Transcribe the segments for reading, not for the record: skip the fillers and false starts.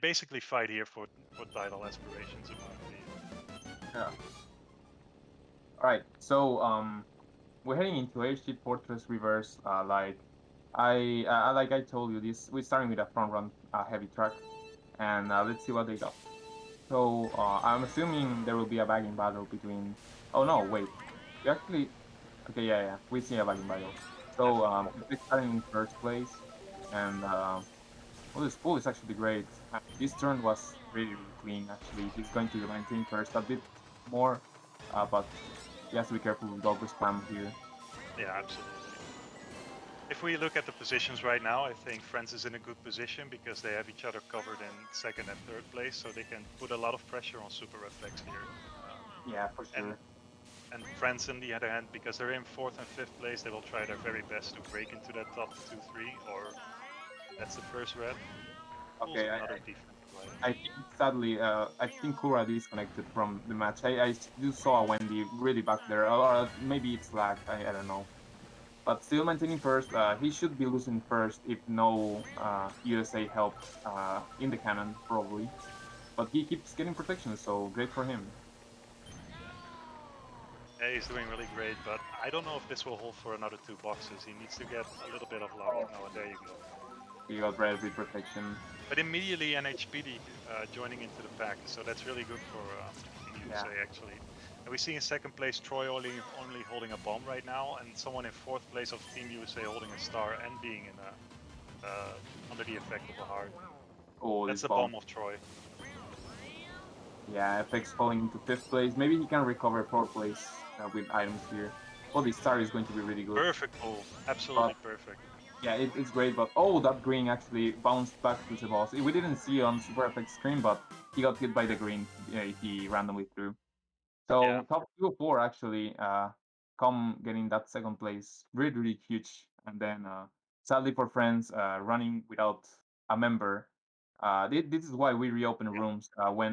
basically fight here for title aspirations, in my opinion. Yeah. All right. So we're heading into HD Fortress Reverse. Like I told you, this we're starting with a front run heavy track, and let's see what they got. So I'm assuming there will be a bagging battle between. Oh no, wait. We actually. Okay, yeah, yeah. We see a bagging battle. So Definitely. they're starting in first place, and well, this pool is actually great. This turn was really, really clean. Actually, he's going to maintain first a bit more, but he has to be careful with doggo spam here. Yeah, absolutely. If we look at the positions right now, I think France is in a good position because they have each other covered in second and third place, so they can put a lot of pressure on Super FX here. Yeah, for And sure. France, on the other hand, because they're in fourth and fifth place, they will try their very best to break into that top 2-3, or that's the first red. Pulls Okay, another defensive play. I think sadly, I think Kura disconnected from the match. I do saw Wendy really back there, or maybe it's lag. I don't know. But still maintaining first. He should be losing first if no USA help in the cannon probably. But he keeps getting protection, so great for him. Yeah, he's doing really great, but I don't know if this will hold for another two boxes. He needs to get a little bit of luck. Oh, Oh, there you go. he got red with protection. But immediately NHPD joining into the pack, so that's really good for Team Yeah. USA actually. And we see in second place Troy only holding a bomb right now, and someone in fourth place of Team USA holding a star and being in under the effect of a heart. Oh, That's this the bomb. bomb of Troy. Yeah, FX falling into fifth place. Maybe he can recover fourth place with items here. Oh, this star is going to be really good. Perfect pull, absolutely But perfect. yeah, it's great. But oh, that green actually bounced back to the boss. We didn't see on Super FX screen, but he got hit by the green. He randomly threw. Yeah, So top 2 or 4 actually come getting that second place. Really, really huge. And then sadly for friends running without a member. This is why we reopen yeah, rooms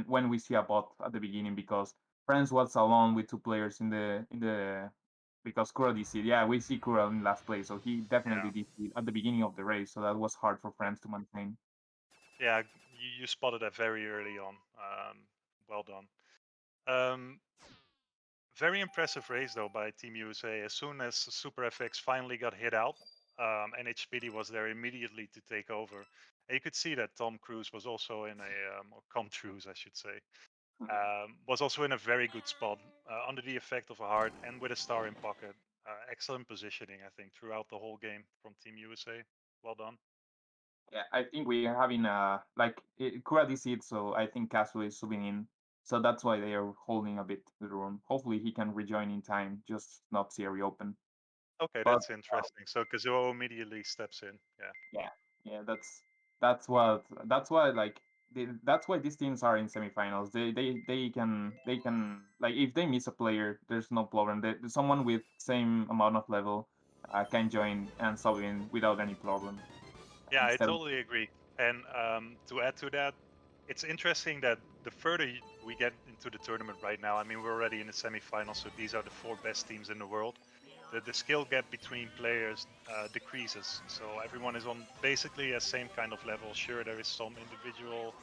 when we see a bot at the beginning because friends was alone with 2 players in the because Kura DC. Yeah, we see Kura in last place, so he definitely yeah, DC at the beginning of the race. So that was hard for friends to maintain. yeah. You spotted that very early on. Well done. Um, Very impressive race though by Team USA. As soon as Super FX finally got hit out, NHPD was there immediately to take over. And you could see that Tom Cruise was also in a, or Com Cruise, I should say, was also in a very good spot under the effect of a heart and with a star in pocket. Excellent positioning, I think, throughout the whole game from Team USA. Well done. Yeah, I think we are having Kura DC, so I think Castle is subbing in. So that's why they are holding a bit the room. Hopefully he can rejoin in time, just not see a reopen. Okay, But that's interesting. So Kazuo immediately steps in. Yeah. yeah, yeah, that's why that's why these teams are in semifinals. They can like if they miss a player, there's no problem. Someone with same amount of level can join and sub in without any problem. Yeah, I Instead of totally agree. And to add to that, it's interesting that the further we get into the tournament right now, I mean, we're already in the semifinals, so these are the four best teams in the world. The skill gap between players decreases, so everyone is on basically a same kind of level. Sure, there is some individual,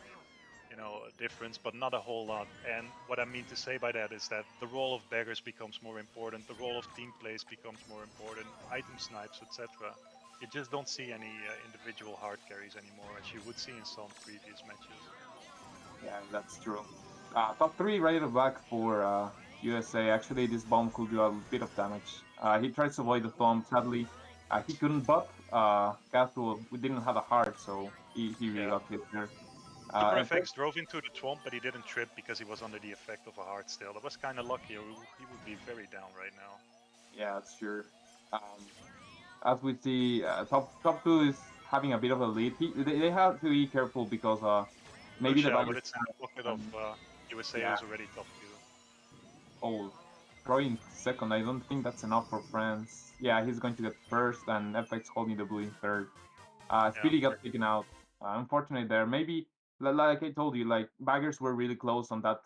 difference, but not a whole lot. And what I mean to say by that is that the role of beggars becomes more important, the role of team plays becomes more important, item snipes, etc. You just don't see any individual hard carries anymore, as you would see in some previous matches. yeah, that's true. Top 3 right at the back for USA. Actually, this bomb could do a bit of damage. He tries to avoid the thumb. Sadly, he couldn't, but Castro we didn't have a heart, so he really Yeah. got hit there. Super FX, FX drove into the Twomp, but he didn't trip because he was under the effect of a heart still. That was kind of lucky, or he would be very down right now. yeah, that's sure. Um, as we see, top 2 is having a bit of a lead. They have to be careful because maybe the Lucia, back but it's in the pocket of USA, yeah. who's already top two. Oh, Troy in second. I don't think that's enough for France. Yeah, he's going to get first, and FX holding the blue in third. Yeah. Speedy got taken out. Unfortunately, there. Maybe, like I told you, like baggers were really close on that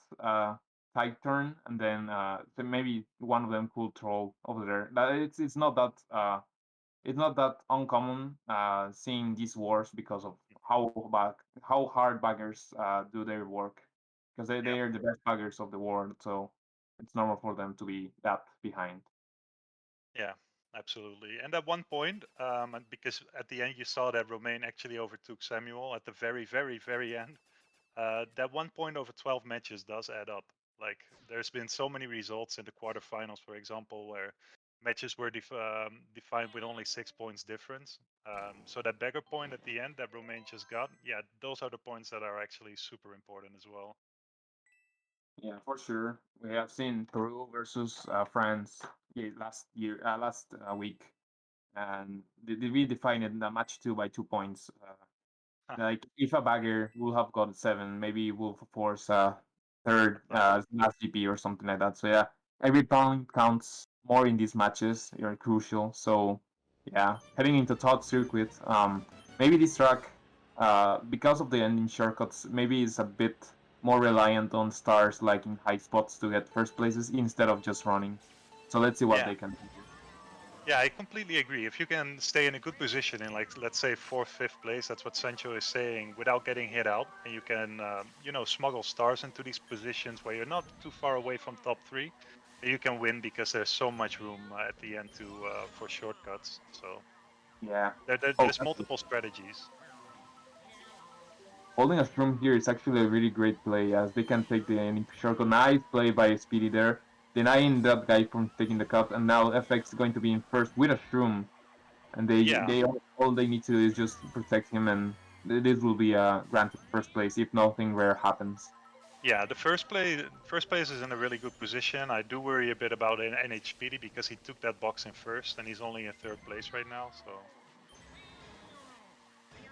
tight turn, and then so maybe one of them could troll over there. It's not that uncommon seeing these wars because of how hard baggers do their work, because they, Yeah. they are the best baggers of the world, so it's normal for them to be that behind. Yeah, absolutely. And at one point, and because at the end you saw that Romain actually overtook Samuel at the very, very, very end. That 1 point over 12 matches does add up. Like there's been so many results in the quarterfinals, for example, where matches were defined with only 6 points difference. So that beggar point at the end that Romain just got, yeah, those are the points that are actually super important as well. Yeah, for sure. We have seen Peru versus France last week, and we defined the match 2 by 2 points. Like if a bagger will have got 7, maybe will force a third Right. last GP or something like that. So yeah, every point counts more in these matches. You're crucial. So yeah, heading into Todd circuit, maybe this track, because of the ending shortcuts, maybe is a bit more reliant on stars like in high spots to get first places instead of just running. So let's see what Yeah. they can do. Yeah, I completely agree. If you can stay in a good position in, like, let's say fourth, fifth place, that's what Sancho is saying, without getting hit out, and you can, smuggle stars into these positions where you're not too far away from top three, then you can win because there's so much room at the end to for shortcuts. So Yeah. Oh, there's multiple strategies. holding a shroom here is actually a really great play, as they can take the enemy shortcut. Nice play by Speedy there, denying that guy from taking the cut, and now FX is going to be in first with a shroom, and Yeah, all they need to do is just protect him, and this will be granted first place if nothing rare happens. yeah. The first place is in a really good position. I do worry a bit about NHPD because he took that box in first, and he's only in third place right now. So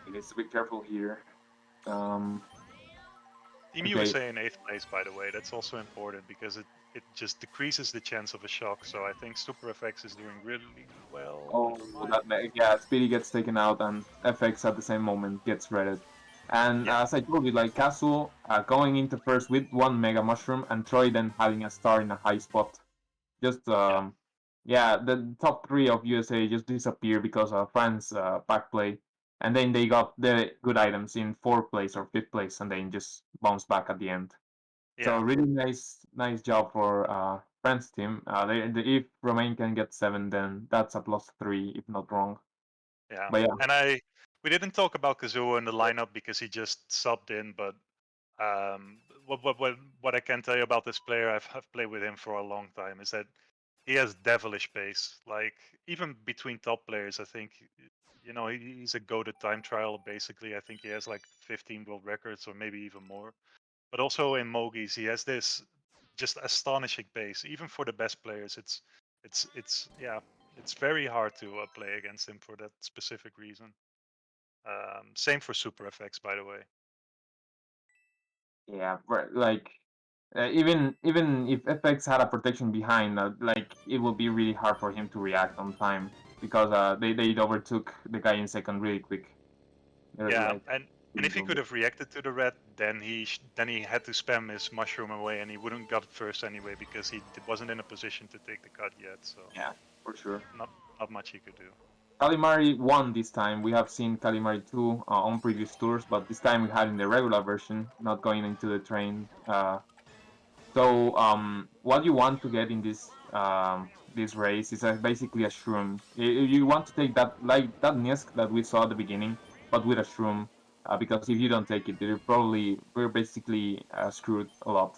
He needs to be careful here. Um, Team okay. USA in eighth place, by the way, that's also important because it just decreases the chance of a shock. So I think Super FX is doing really well, but Oh, yeah, Speedy gets taken out and FX at the same moment gets redded. And yeah, as I told you, like Castle going into first with one Mega Mushroom and Troy then having a star in a high spot. Just yeah, yeah, the top three of USA just disappear because of France back play, and then they got the good items in fourth place or fifth place, and then just bounce back at the end. So yeah, really nice job for France team. If Romain can get 7, then that's a +3 if not wrong. yeah. But yeah, And we didn't talk about Kazuo in the lineup because he just subbed in, but um, what I can tell you about this player, I've played with him for a long time, is that he has devilish pace. Like even between top players, I think he's a goated time trial basically. I think he has like 15 world records or maybe even more. But also in Mogies, he has this just astonishing pace. Even for the best players, it's yeah, it's very hard to play against him for that specific reason. Same for Super FX, by the way. yeah, right, like even if FX had a protection behind, like it would be really hard for him to react on time because they overtook the guy in second really quick. They're Yeah, like and really if he could good. have reacted to the red, then then he had to spam his mushroom away, and he wouldn't got first anyway because wasn't in a position to take the cut yet. So Yeah, for sure. not not much he could do. Calimari won this time. We have seen Calimari 2 on previous tours, but this time we had in the regular version, not going into the train. So what you want to get in this race is basically a shroom. You want to take that like that Nisk that we saw at the beginning, but with a shroom, because if you don't take it, we're basically screwed a lot.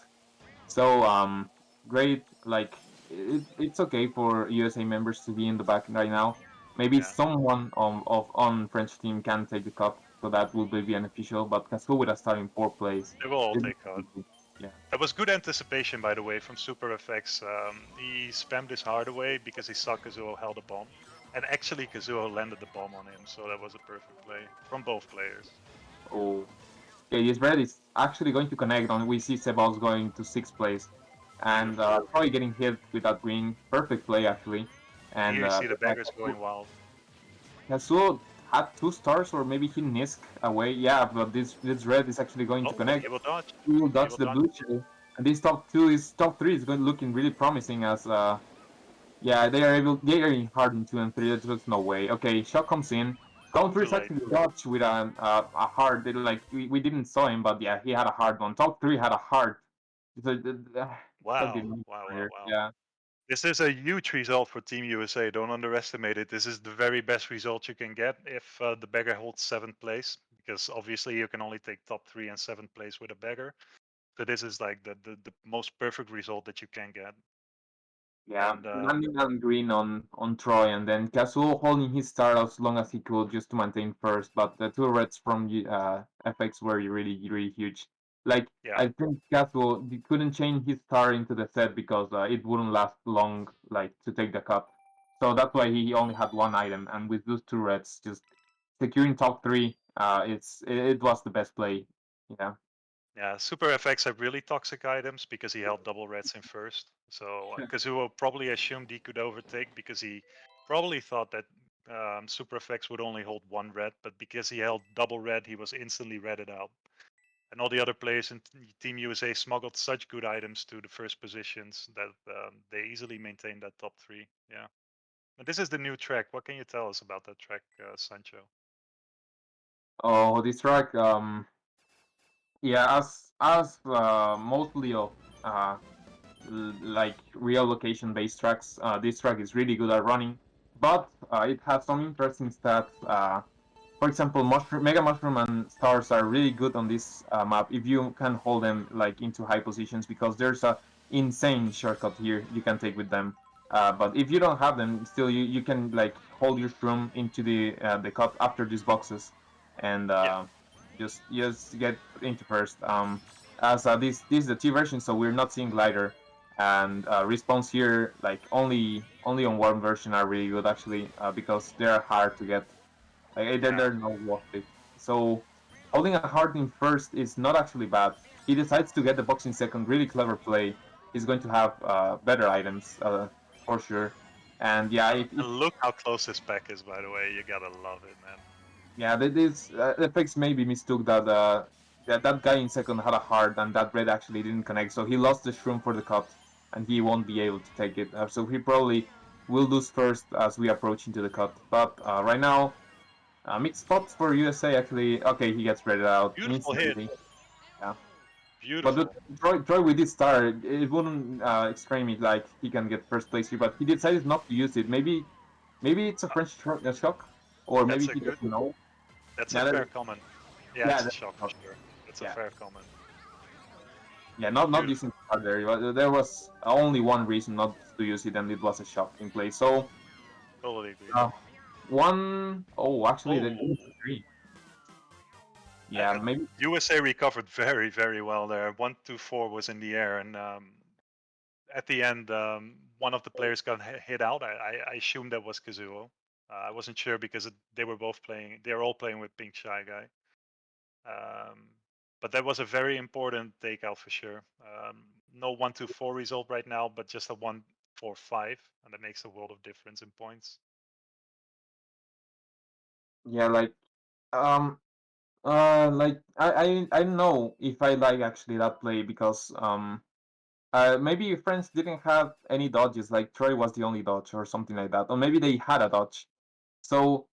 So great. Like it's okay for USA members to be in the back right now. Maybe Yeah, someone on French team can take the cup, so that will be beneficial. But Casco with a starting 4 plays. they will all It- take cut. Yeah. That was good anticipation, by the way, from Super FX. He spammed his heart away because he saw Kazuo held a bomb, and actually Kazuo landed the bomb on him. So that was a perfect play from both players. Oh. Okay, this red is actually going to connect on. We see Sebas going to 6th place, and Beautiful. probably getting hit with that green. Perfect play actually, And and here you see the beggars going wild. Kazuo had 2 stars, or maybe he nisked away. Yeah, but this red is actually going to Oh, connect. he will dodge. He will He dodge will the dodge. blue shell, and this top three is going looking really promising as yeah, they are hard in 2 and 3. There's no way. Okay, shot comes in. Top three Too is late. actually dodged with a hard. Like we didn't saw him, but yeah, he had a hard one. Top three had a hard. So Stock Wow, didn't wow, wow, career. wow. Yeah, This is a huge result for Team USA. Don't underestimate it. This is the very best result you can get if the beggar holds seventh place, because obviously you can only take top three and seventh place with a beggar. So this is like the most perfect result that you can get. yeah. And Landing on green on Troy, and then Kazuo holding his star as long as he could just to maintain first. But the two reds from FX were really huge. Like yeah, I think Kazuo couldn't change his star into the set because it wouldn't last long, like to take the cut. So that's why he only had one item, and with those two reds, just securing top three, it was the best play. Yeah. yeah. Super FX have really toxic items because he held double reds in first. So Kazuo probably assumed he could overtake because he probably thought that Super FX would only hold one red, but because he held double red, he was instantly redded out. And all the other players in Team USA smuggled such good items to the first positions that they easily maintained that top three. Yeah. And this is the new track. What can you tell us about that track, Sancho? Oh, this track. Yeah, as mostly of uh like real location based tracks, this track is really good at running, but it has some interesting stats. For example, Mega Mushroom and Stars are really good on this map if you can hold them like into high positions because there's a insane shortcut here you can take with them. But if you don't have them, still you can like hold your shroom into the cut after these boxes, and Yeah. just get into first. As this is the T version, so we're not seeing glider, and respawns here like only on one version are really good actually because they are hard to get. Like Yeah. they're not worth it. So holding a heart in first is not actually bad. He decides to get the box in second. Really clever play. He's going to have better items for sure. And yeah, And look how close this pack is, by the way. You gotta love it, man. yeah, this FX maybe mistook that guy in second had a heart and that red actually didn't connect. So he lost the shroom for the cut and he won't be able to take it. So he probably will lose first as we approach into the cut. But right now mixed spots for USA actually. Okay, he gets read out Beautiful hit. instantly. Yeah, but Beautiful. Troy with this star, it wouldn't explain it like he can get first place here. But he decided not to use it. Maybe it's a Uh, shock, or maybe that's a he good. doesn't know. That's a Yeah, fair comment. Yeah, yeah, it's a shock for sure. That's a yeah, fair comment. yeah. Not Beautiful. using star there. There was only one reason not to use it, and it was a shock in play. So Totally agree. uh, one oh actually Oh, the three. Yeah, and maybe. USA recovered very well there. 1-2-4 was in the air, and at the end, one of the players got hit out. I assumed that was Kazuo. I wasn't sure because they were both playing. They were all playing with Pink Shy Guy. Um, but that was a very important takeout for sure. No 1-2-4 result right now, but just a 1-4-5, and that makes a world of difference in points. Yeah, um I don't know if I like actually that play because maybe your friends didn't have any dodges like Troy was the only dodge or something like that, or maybe they had a dodge. So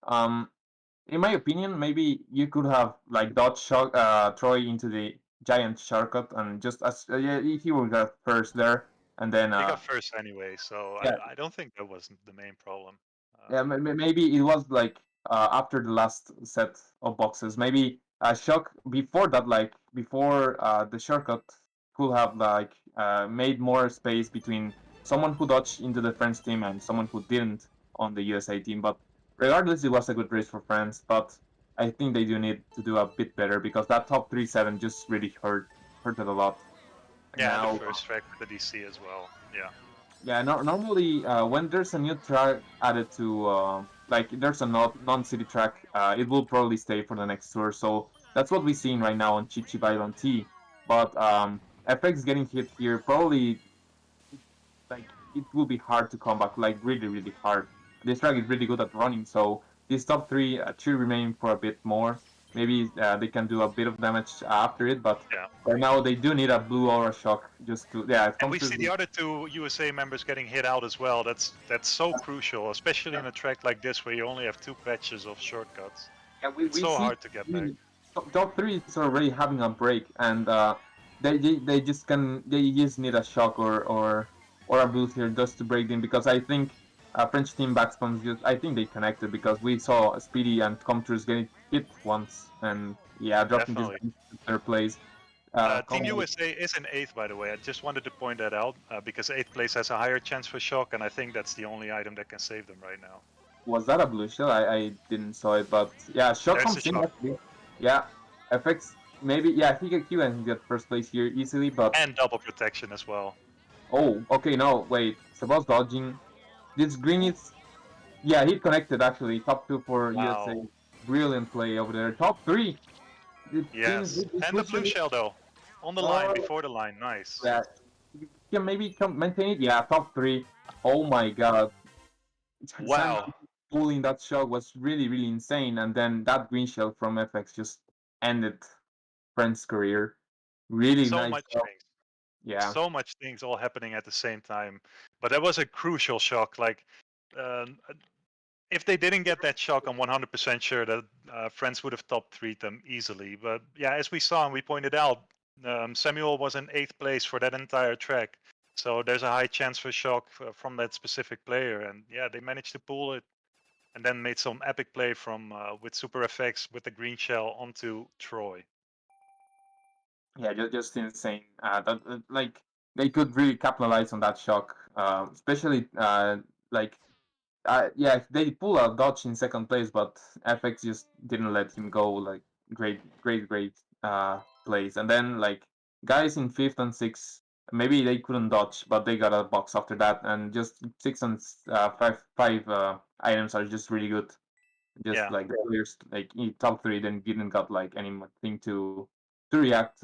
in my opinion, maybe you could have like dodge shock Troy into the giant shortcut and just as yeah, he would get first there, and then He got first anyway, so yeah, I don't think that was the main problem. yeah, maybe it was like after the last set of boxes. Maybe a shock before that, like before the shortcut, could have like made more space between someone who dodged into the French team and someone who didn't on the USA team. But regardless, it was a good race for France. But I think they do need to do a bit better because that top 3-7 just really hurted a lot. And Yeah, and the now first track with the DC as well. Yeah, yeah, normally when there's a new track added to like there's a non-city track, it will probably stay for the next tour. So that's what we're seeing right now on Chichi Island T. But FX getting hit here probably like it will be hard to come back, like really hard. This track is really good at running, so this top three should remain for a bit more. maybe they can do a bit of damage after it. But Yeah. right now they do need a blue aura shock just to it And comes we to see the other two USA members getting hit out as well. That's so crucial, especially in a track like this where you only have 2 patches of shortcuts. yeah, It's we so see hard to get back. top three is already having a break, and they just they just need a shock or a boost here just to break them because I think French team backspams just I think they connected because we saw Speedy and Comters getting hit once and yeah dropping just Definitely. to third place. Team Combo, USA is in eighth, by the way. I just wanted to point that out because eighth place has a higher chance for shock, and I think that's the only item that can save them right now. was that a blue shell? I didn't saw it, but yeah, shock There's a comes in shock actually. Yeah, FX maybe yeah he can get first place here easily, but and double protection as well. oh okay no wait Sabas dodging. This green is yeah he connected actually top two for USA. Wow. Brilliant play over there. Top three. It seems Yes. this And the blue blue shell. shell though, on the line Oh before the line. Nice. yeah, yeah maybe come maintain it. Yeah, top three. Oh my god, Sancho Wow. pulling that shot was really insane, and then that green shell from FX just ended Friend's career. Really So nice much job. things. Yeah, So much things all happening at the same time. But that was a crucial shock. Like, um, if they didn't get that shock, I'm 100% sure that France would have top 3'd them easily. But yeah, as we saw and we pointed out, Samuel was in 8th place for that entire track. So there's a high chance for shock from that specific player. And yeah, they managed to pull it and then made some epic play from with super effects with the green shell onto Troy. yeah, just insane. Like they could really capitalize on that shock, especially like yeah, they pull a dodge in second place, but FX just didn't let him go. Like great plays, and then like guys in fifth and sixth, maybe they couldn't dodge, but they got a box after that, and just six and five items are just really good. Just Yeah, like the players like in top three, then didn't got like anything to react.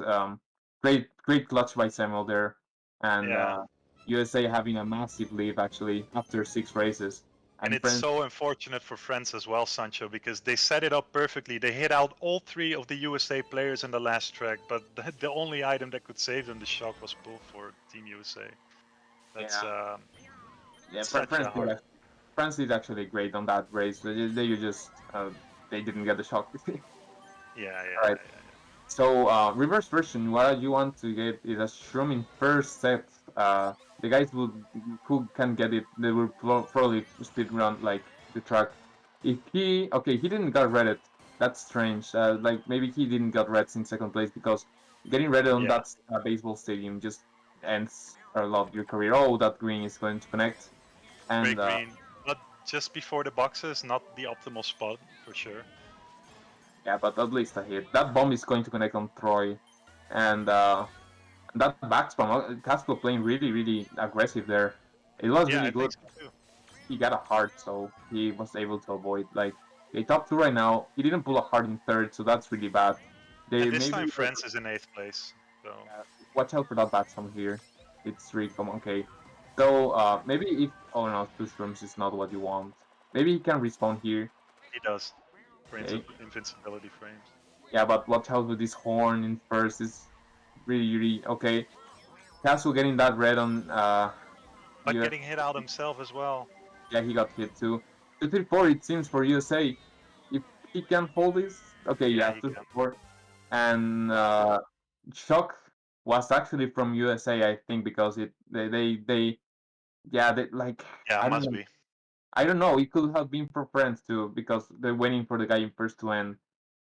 Great clutch by Samuel there, and yeah. USA having a massive lead actually after 6 races. And And it's friends, so unfortunate for France as well, Sancho, because they set it up perfectly. They hit out all 3 of the USA players in the last track, but the only item that could save them, the shock, was pulled for Team USA. That's yeah, yeah, such a hard. France did actually great on that race. They just they didn't get the shock. Yeah, All right. So reverse version, what you want to get is a shroom in first set. The guys who can get it, they will probably speed run like the track. If he okay, he didn't got redded. That's strange. Like maybe he didn't got reds in second place because getting redded on Yeah, that baseball stadium just ends a lot of your career. Oh, that green is going to connect, and great green, but just before the boxes, not the optimal spot for sure. yeah, but at least a hit. That bomb is going to connect on Troy, and that backspam, Casco playing really aggressive there. It was Yeah, really I good. think so too. He got a heart, so he was able to avoid. Like they top two right now. He didn't pull a heart in third, so that's really bad. And They this maybe time France is in 8th place. So watch out for that backspam here. It's really come okay. So maybe if oh no, two shrooms is not what you want. Maybe he can respawn here. he does frames of Okay. invincibility frames, Yeah, but watch out with this horn in first is really okay. Castle getting that red on but UF. getting hit out himself as well. Yeah, he got hit too. 234 it seems for USA. If he can hold this, okay, Yeah, yeah, he can. 234. And shock was actually from USA, I think, because they yeah they like Yeah, I don't must know be. I don't know. It could have been for friends too because they're waiting for the guy in first to end.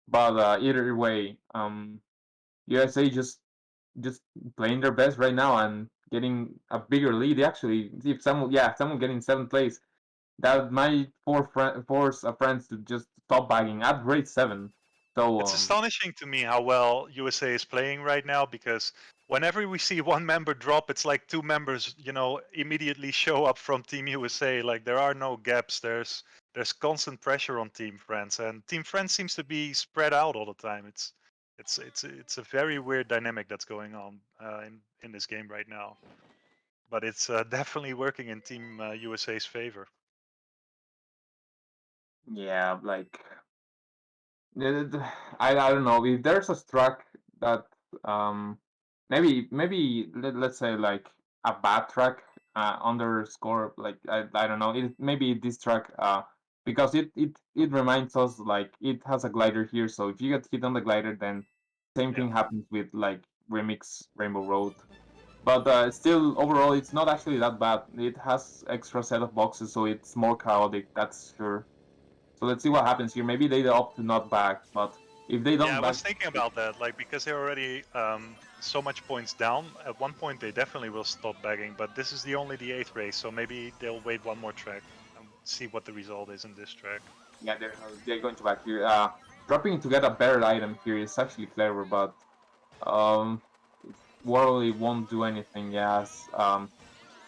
But either way, USA just playing their best right now and getting a bigger lead. Actually, if someone getting seventh place, that might force a friends to just stop bagging at grade 7. So It's astonishing to me how well USA is playing right now because whenever we see one member drop, it's like 2 members, immediately show up from Team USA. Like there are no gaps. There's constant pressure on Team France, and Team France seems to be spread out all the time. It's a very weird dynamic that's going on in this game right now. But it's definitely working in Team USA's favor. yeah, like I don't know if there's a track that um maybe let's say like a bad track underscore like I don't know it maybe this track because it reminds us like it has a glider here, so if you get hit on the glider then same Yeah. thing happens with like remix Rainbow Road. But still, overall, it's not actually that bad. It has extra set of boxes, so it's more chaotic. That's sure. So let's see what happens here. Maybe they opt to not back, but if they Yeah, don't I back, was thinking about that, like because they're already so much points down. At one point, they definitely will stop bagging. But this is only the 8th race, so maybe they'll wait one more track and see what the result is in this track. yeah, they're going to back here. Dropping to get a better item here is actually clever, but um, Worley won't do anything. Yes.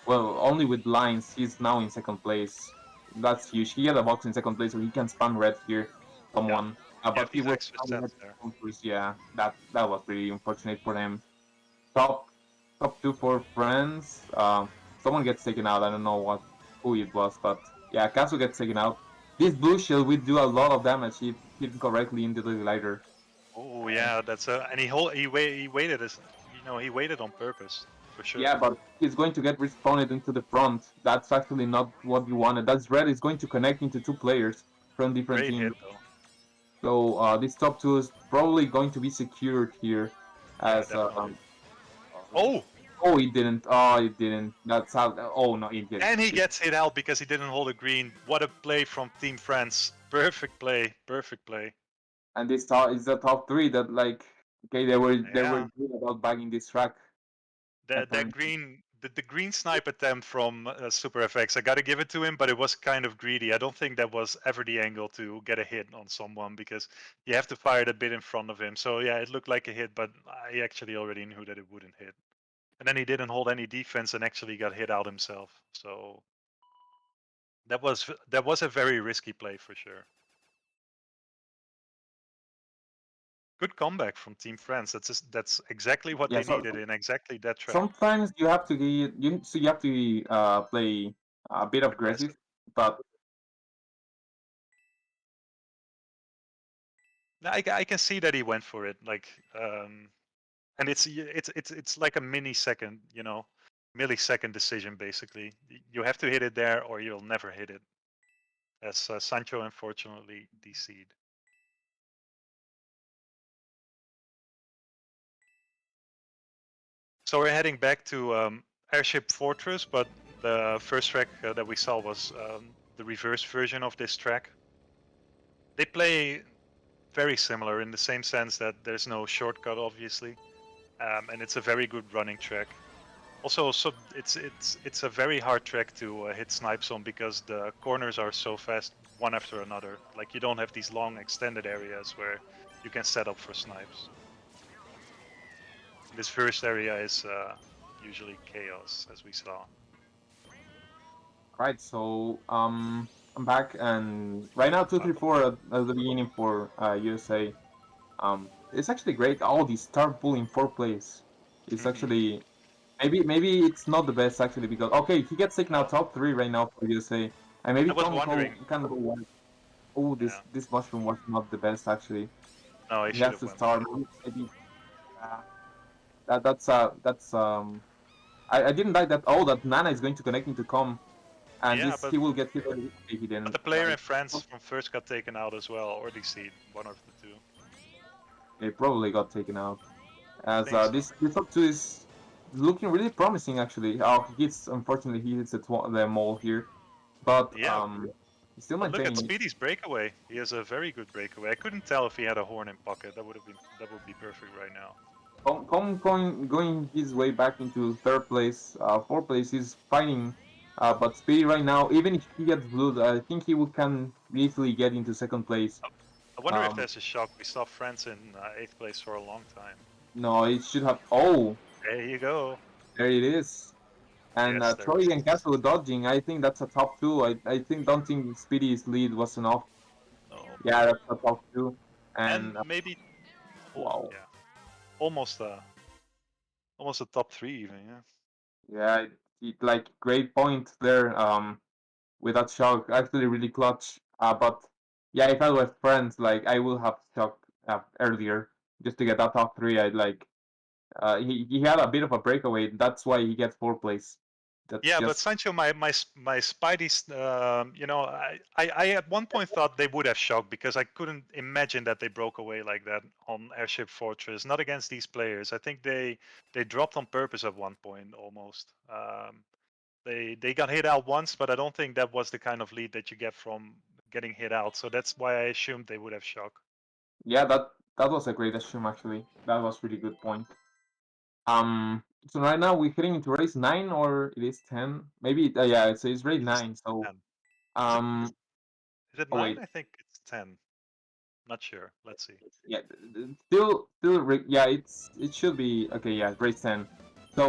Well, only with lines, he's now in second place. That's huge. He had a box in second place, so he can spam red here. Yeah, Someone, yeah, but he these will extra spam red sets there. first. Yeah, that was pretty unfortunate for him. Top top two for friends. Someone gets taken out. I don't know who it was, but yeah, Kazu gets taken out. This blue shield will do a lot of damage if hit correctly into the glider. Oh And yeah, that's and he waited as he waited on purpose for sure. yeah, but he's going to get respawned into the front. That's actually not what you wanted. That's red is going to connect into two players from different Great hit teams. though. So this top two is probably going to be secured here. Yeah, As definitely. um, Oh, oh, it didn't. Oh, it didn't. That's how. Oh no, it did. and he gets hit out because he didn't hold a green. What a play from Team France. Perfect play. Perfect play. And this top is the top three that like okay they were Yeah. good about bagging this track That apparently. green the green snipe attempt from Super FX, I gotta give it to him, but it was kind of greedy. I don't think that was ever the angle to get a hit on someone because you have to fire it a bit in front of him. So yeah, it looked like a hit, but I actually already knew that it wouldn't hit. And then he didn't hold any defense and actually got hit out himself. So that was a very risky play for sure. Good comeback from Team France. That's exactly what Yeah, they so needed in exactly that track. sometimes you have to you have to play a bit aggressive, Aggressive. but I can see that he went for it. Like and it's like a millisecond, millisecond decision basically. You have to hit it there, or you'll never hit it. As Sancho unfortunately DC'd. So we're heading back to Airship Fortress, but the first track that we saw was the reverse version of this track. They play very similar in the same sense that there's no shortcut, obviously, and it's a very good running track. Also, so it's a very hard track to hit snipes on because the corners are so fast one after another. Like you don't have these long extended areas where you can set up for snipes. This first area is usually chaos, as we saw. right. So I'm back and right now 2-3-4 at the beginning for USA. It's actually great. All these start pulling four plays. It's actually maybe it's not the best actually because okay he gets taken out No, top three right now for USA and maybe I was Tom wondering. can go one. Oh, Yeah, this mushroom was not the best actually. no, he He should has have to went start white. maybe uh, that's I didn't like that. Oh, that Nana is going to connect into com and Yeah, this but he will get hit. Okay, he but didn't. the player in France from first got taken out as well, or DC'd, one of the two. He probably got taken out. I As think so. this top two is looking really promising actually. Oh, he hits unfortunately he hits the mole here, but Yeah, still but look at maintaining it. Speedy's breakaway. He has a very good breakaway. I couldn't tell if he had a horn in pocket. That would be perfect right now. Going his way back into third place, fourth place. He's fighting, but Speedy right now, even if he gets blue, I think he will can easily get into second place. I wonder if Um, there's a shock. We saw France in 8th place for a long time. no, it should have. Oh, There you go. there it is. And Yes, there Troy is. and Castle dodging. I think that's a top two. I think don't think Speedy's lead was enough. No, Yeah, that's a top two. and And maybe. Oh wow, yeah, almost almost a top three even. Yeah. yeah, like great point there. With that shot, actually really clutch. But Yeah, if I was friends, like I will have shocked earlier just to get that top three. I like he had a bit of a breakaway. That's why he gets fourth place. That's Yeah, but just Sancho, my Spidey's, I at one point thought they would have shocked because I couldn't imagine that they broke away like that on Airship Fortress. Not against these players. I think they dropped on purpose at one point almost. They got hit out once, but I don't think that was the kind of lead that you get from getting hit out. So that's why I assumed they would have shocked. yeah. That was a great assume actually. That was really good point. So right now we're heading into race 9 or it is 10. Maybe yeah. It's race This is 9. So 10. Is it um. is it Oh 9? wait. I think it's 10. Not sure. Let's see. Yeah. Yeah. It should be okay. Yeah. Race 10. So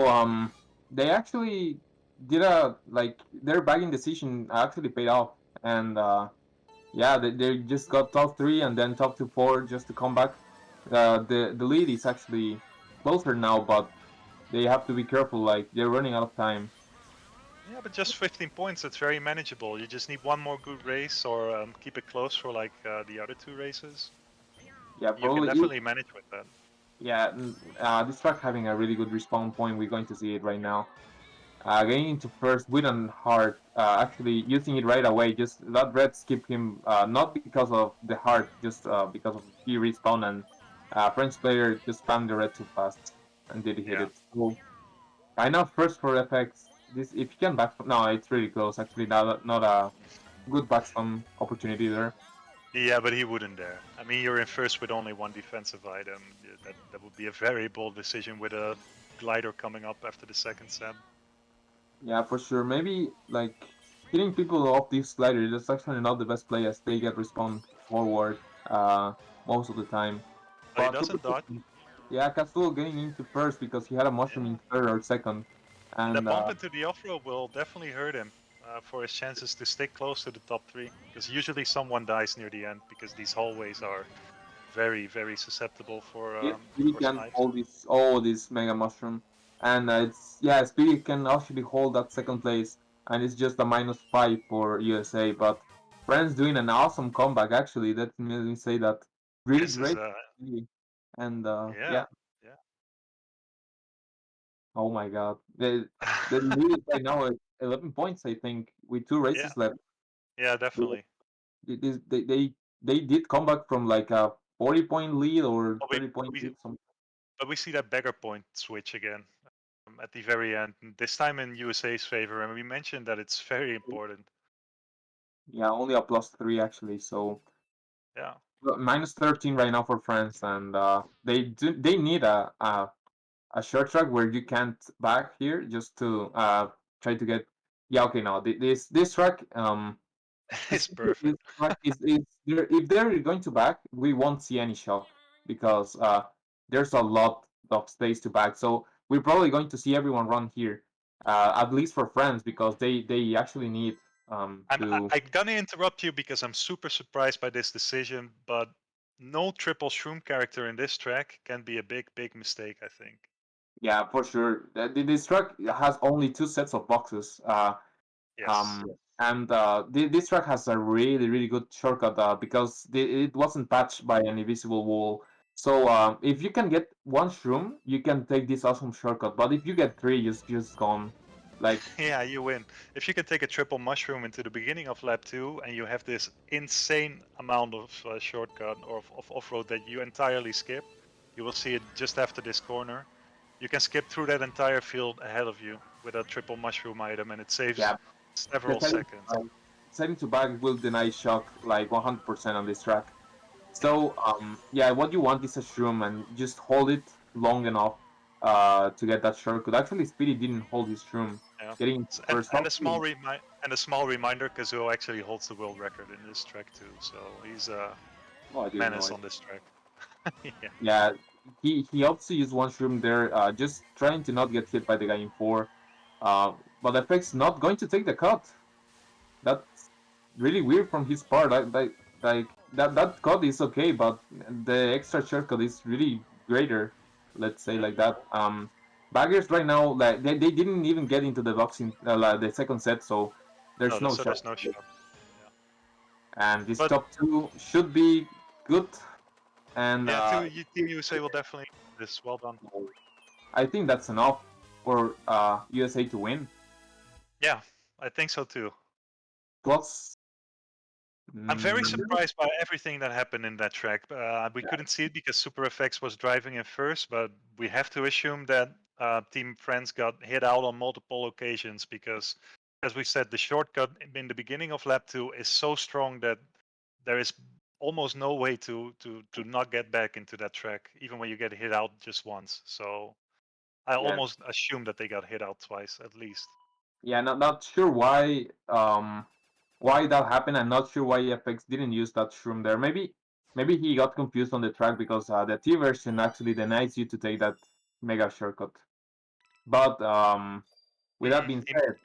they actually did a like their bagging decision actually paid off and yeah, they just got top three and then top 2 4 just to come back. The lead is actually closer now, but they have to be careful. Like they're running out of time. Yeah, but just 15 points, it's very manageable. You just need one more good race or keep it close for like the other two races. Yeah, You can probably. definitely manage with that. Yeah, this track having a really good respawn point. We're going to see it right now. Getting into first with an hard, actually using it right away. Just that red skip him, not because of the heart, just because of he respawn and French player just spammed the red too fast and did hit Yeah. it. So I know first for FX. This if you can back, no, it's really close. Actually, not a good backstone opportunity there. Yeah, but he wouldn't dare. I mean, you're in first with only one defensive item. Yeah, that would be a very bold decision with a glider coming up after the second set. Yeah, for sure. Maybe like hitting people off this slider. That's actually not the best play as they get respawn forward most of the time. He But super doesn't dodge. yeah, Castle getting into first because he had a mushroom Yeah. in third or second, And that and bump into the off-road will definitely hurt him for his chances to stick close to the top three. Because usually someone dies near the end because these hallways are very, very susceptible yeah, Speedy for can snipes. hold this mega mushroom, and it's yeah, Speedy can actually hold that second place, and it's just a -5 for USA. But France doing an awesome comeback actually. Let me say that really This is great, and yeah, yeah. yeah. Oh my God. The lead is right now at 11 points, I think, with 2 races Yeah, left. yeah, They, definitely. they did come back from like a 40-point lead or But 30-point we lead. Some, but we see that beggar point switch again at the very end. This time in USA's favor, and we mentioned that it's very important. yeah, only a +3 actually. So Yeah, -13 right now for France, and they need a short track where you can't back here just to try to get. Yeah, okay, now this track it's specifically this perfect. track is there, if they're going to back, we won't see any shock because there's a lot of space to back. So we're probably going to see everyone run here, at least for France because they actually need And to. I'm gonna interrupt you because I'm super surprised by this decision, but no triple shroom character in this track can be a big, big mistake, I think. Yeah, for sure. This track has only 2 sets of boxes. Yes. And this track has a really really good shortcut because it wasn't patched by an invisible wall. So if you can get one shroom, you can take this awesome shortcut. But if you get three, just gone. Like Yeah, you win. If you can take a triple mushroom into the beginning of lap 2 and you have this insane amount of shortcut or of off-road that you entirely skip, you will see it just after this corner. You can skip through that entire field ahead of you with a triple mushroom item and it saves yeah, the several seconds. setting to back will deny shock like 100% on this track. So yeah, what you want is a shroom and just hold it long enough to get that shortcut. Actually, Speedy didn't hold his shroom, Yeah. getting into first. Hopefully, And a small reminder, Kazuo actually holds the world record in this track too, so he's a oh, I didn't know menace it. on this track. Yeah. Yeah, he opts to use one shroom there, just trying to not get hit by the guy in four. But FX not going to take the cut. That's really weird from his part. That cut is okay, but the extra shortcut is really greater. Let's say Yeah. like that. Baggers right now, like they didn't even get into the boxing like the second set, so No, there's no, no so shot. there's no shot. Yeah. and this But top two should be good. And yeah, Team USA will definitely win this. Well done. I think that's enough for USA to win. Yeah, I think so too. Plus, I'm very mm, surprised by everything that happened in that track. We couldn't see it because Super FX was driving in first, but we have to assume that Team France got hit out on multiple occasions because, as we said, the shortcut in the beginning of lap 2 is so strong that there is almost no way to not get back into that track, even when you get hit out just once. So I yeah, almost assume that they got hit out twice at least. yeah, not sure why that happened. I'm not sure why FX didn't use that shroom there. Maybe he got confused on the track because the T version actually denies you to take that mega shortcut. But with that being He, said,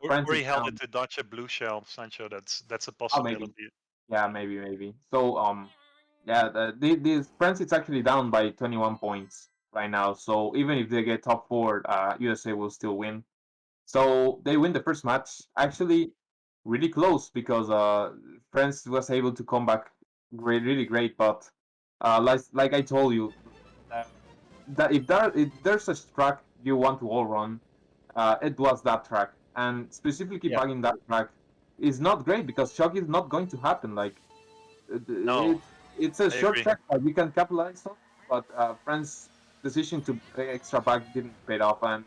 France or is he held it down. to dodge a blue shell, Sancho. That's a Oh, maybe. possibility. Yeah, maybe. So yeah, this France is actually down by 21 points right now. So even if they get top four, USA will still win. So they win the first match. Actually, really close because France was able to come back really great. But like I told you, uh, that if there's a track you want to all run, it was that track. And specifically Yeah. bagging that track is not great because shock is not going to happen. Like No, it's a I short agree. track that you can capitalize on, but France's decision to pay extra back didn't pay off, and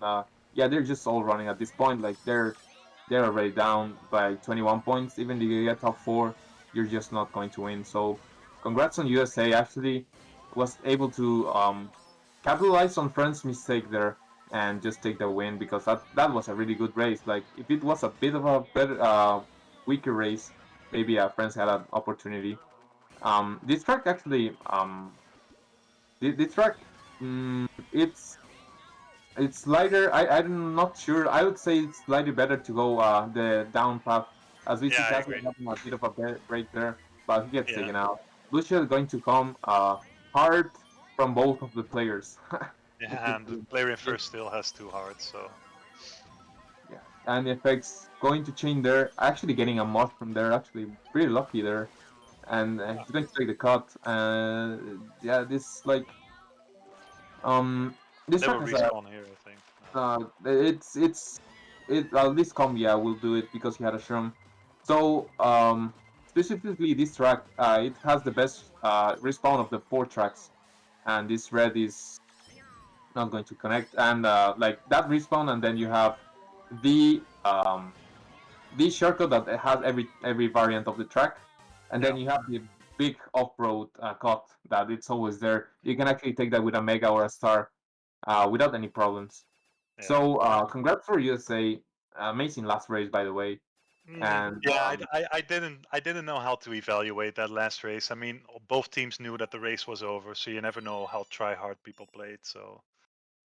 yeah, they're just all running at this point. Like they're already down by 21 points. Even if you get top four, you're just not going to win. So congrats on USA. Actually, was able to capitalize on France's mistake there and just take the win because that was a really good race. Like if it was a bit of a better weaker race, maybe France had an opportunity. This track actually, this track, it's lighter. I'm not sure. I would say it's slightly better to go the down path, as we Yeah, see I Castle agree. having a bit of a break there, but he gets Yeah, taken out. Lucia is going to come hard from both of the players. yeah, and the player in first still has two hearts, so Yeah, and the effects going to chain there. Actually, getting a mod from there. Actually, pretty lucky there, and yeah, he's going to take the cut. Yeah, this like Um, this they track will has respawn here, I think. it this combi yeah will do it because he had a shroom. So specifically this track it has the best respawn of the four tracks, and this red is not going to connect, and like that respawn, and then you have the the shortcut that has every variant of the track, and then Yeah, you have the big off-road cut that it's always there. You can actually take that with a mega or a star without any problems. yeah. So congrats for USA. Amazing last race, by the way. And Yeah, I didn't know how to evaluate that last race. I mean, both teams knew that the race was over, so you never know how try hard people played. So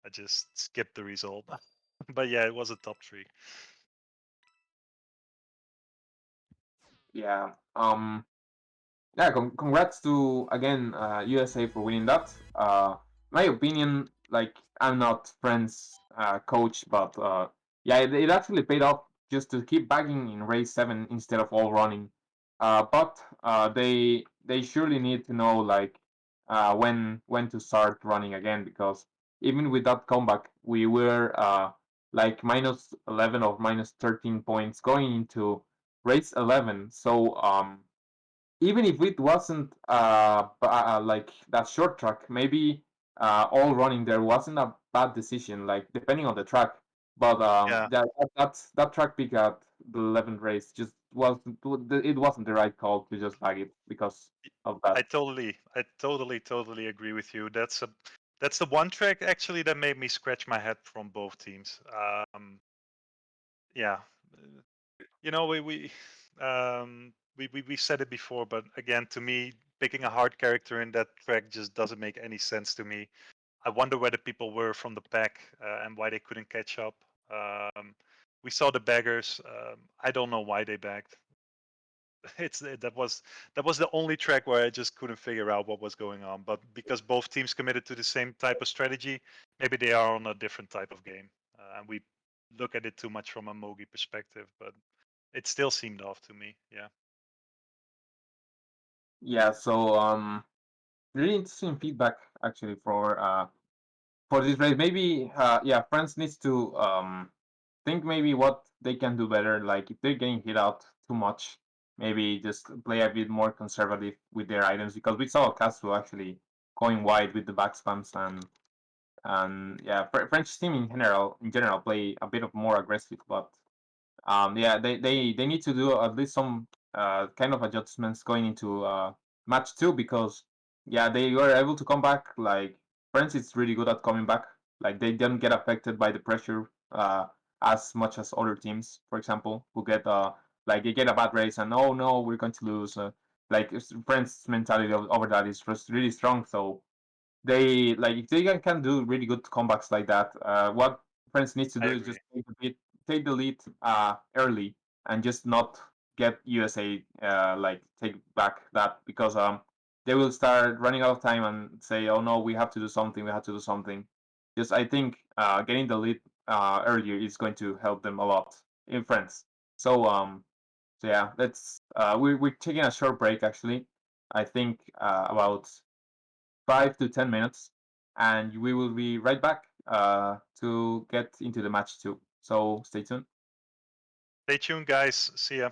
I just skipped the result. But yeah, it was a top three. yeah, yeah, congrats to again USA for winning that. My opinion, like I'm not friends coach, but yeah, it actually paid off just to keep bagging in race 7 instead of all running. But they surely need to know like when to start running again because even with that comeback, we were like minus 11 or minus 13 points going into race 11. So even if it wasn't like that short track, maybe all running there wasn't a bad decision, like depending on the track. But Yeah, that track pick at the 11th race just wasn't it wasn't the right call to just bag it because of that. I totally agree with you. That's the one track actually that made me scratch my head from both teams. Yeah, you know, we said it before, but again, to me, picking a hard character in that track just doesn't make any sense to me. I wonder where the people were from the pack and why they couldn't catch up. Um, we saw the baggers. I don't know why they bagged. That was the only track where I just couldn't figure out what was going on. But because both teams committed to the same type of strategy, maybe they are on a different type of game, and we look at it too much from a Mogi perspective. But it still seemed off to me. Yeah. Yeah, so really interesting feedback actually for this race. Maybe yeah, France needs to think maybe what they can do better. Like if they're getting hit out too much, maybe just play a bit more conservative with their items because we saw Castro actually going wide with the back spams and yeah, French team in general play a bit of more aggressive, but yeah, they need to do at least some kind of adjustments going into match two because yeah, they were able to come back. Like France is really good at coming back. Like they don't get affected by the pressure as much as other teams, for example, who get like they get a bad race and oh no, we're going to lose. Like France mentality over that is just really strong. So they like if they can do really good comebacks like that, what France needs to I do is agree. just take the lead early and just not get USA like take back that because they will start running out of time and say, oh no, we have to do something, we have to do something. Just I think getting the lead earlier is going to help them a lot in France. So so yeah, let's we're taking a short break actually. I think about 5 to 10 minutes, and we will be right back to get into the match too. So stay tuned. Stay tuned, guys. See ya.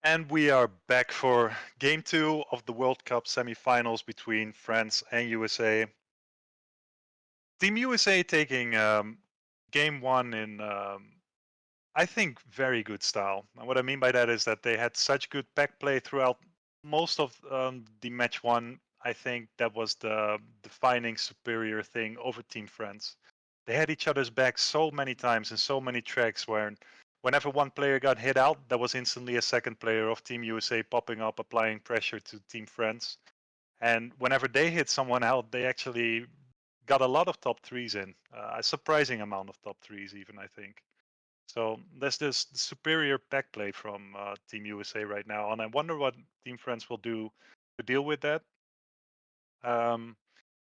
And we are back for game 2 of the World Cup semifinals between France and USA. Team USA taking game 1 in, I think, very good style. And what I mean by that is that they had such good pack play throughout most of the match 1. I think that was the defining superior thing over Team France. They had each other's back so many times in so many tracks where whenever one player got hit out, there was instantly a second player of Team USA popping up, applying pressure to Team France. And whenever they hit someone out, they actually got a lot of top threes in, a surprising amount of top threes, even, I think. So there's this superior pack play from Team USA right now, and I wonder what Team France will do to deal with that. Um,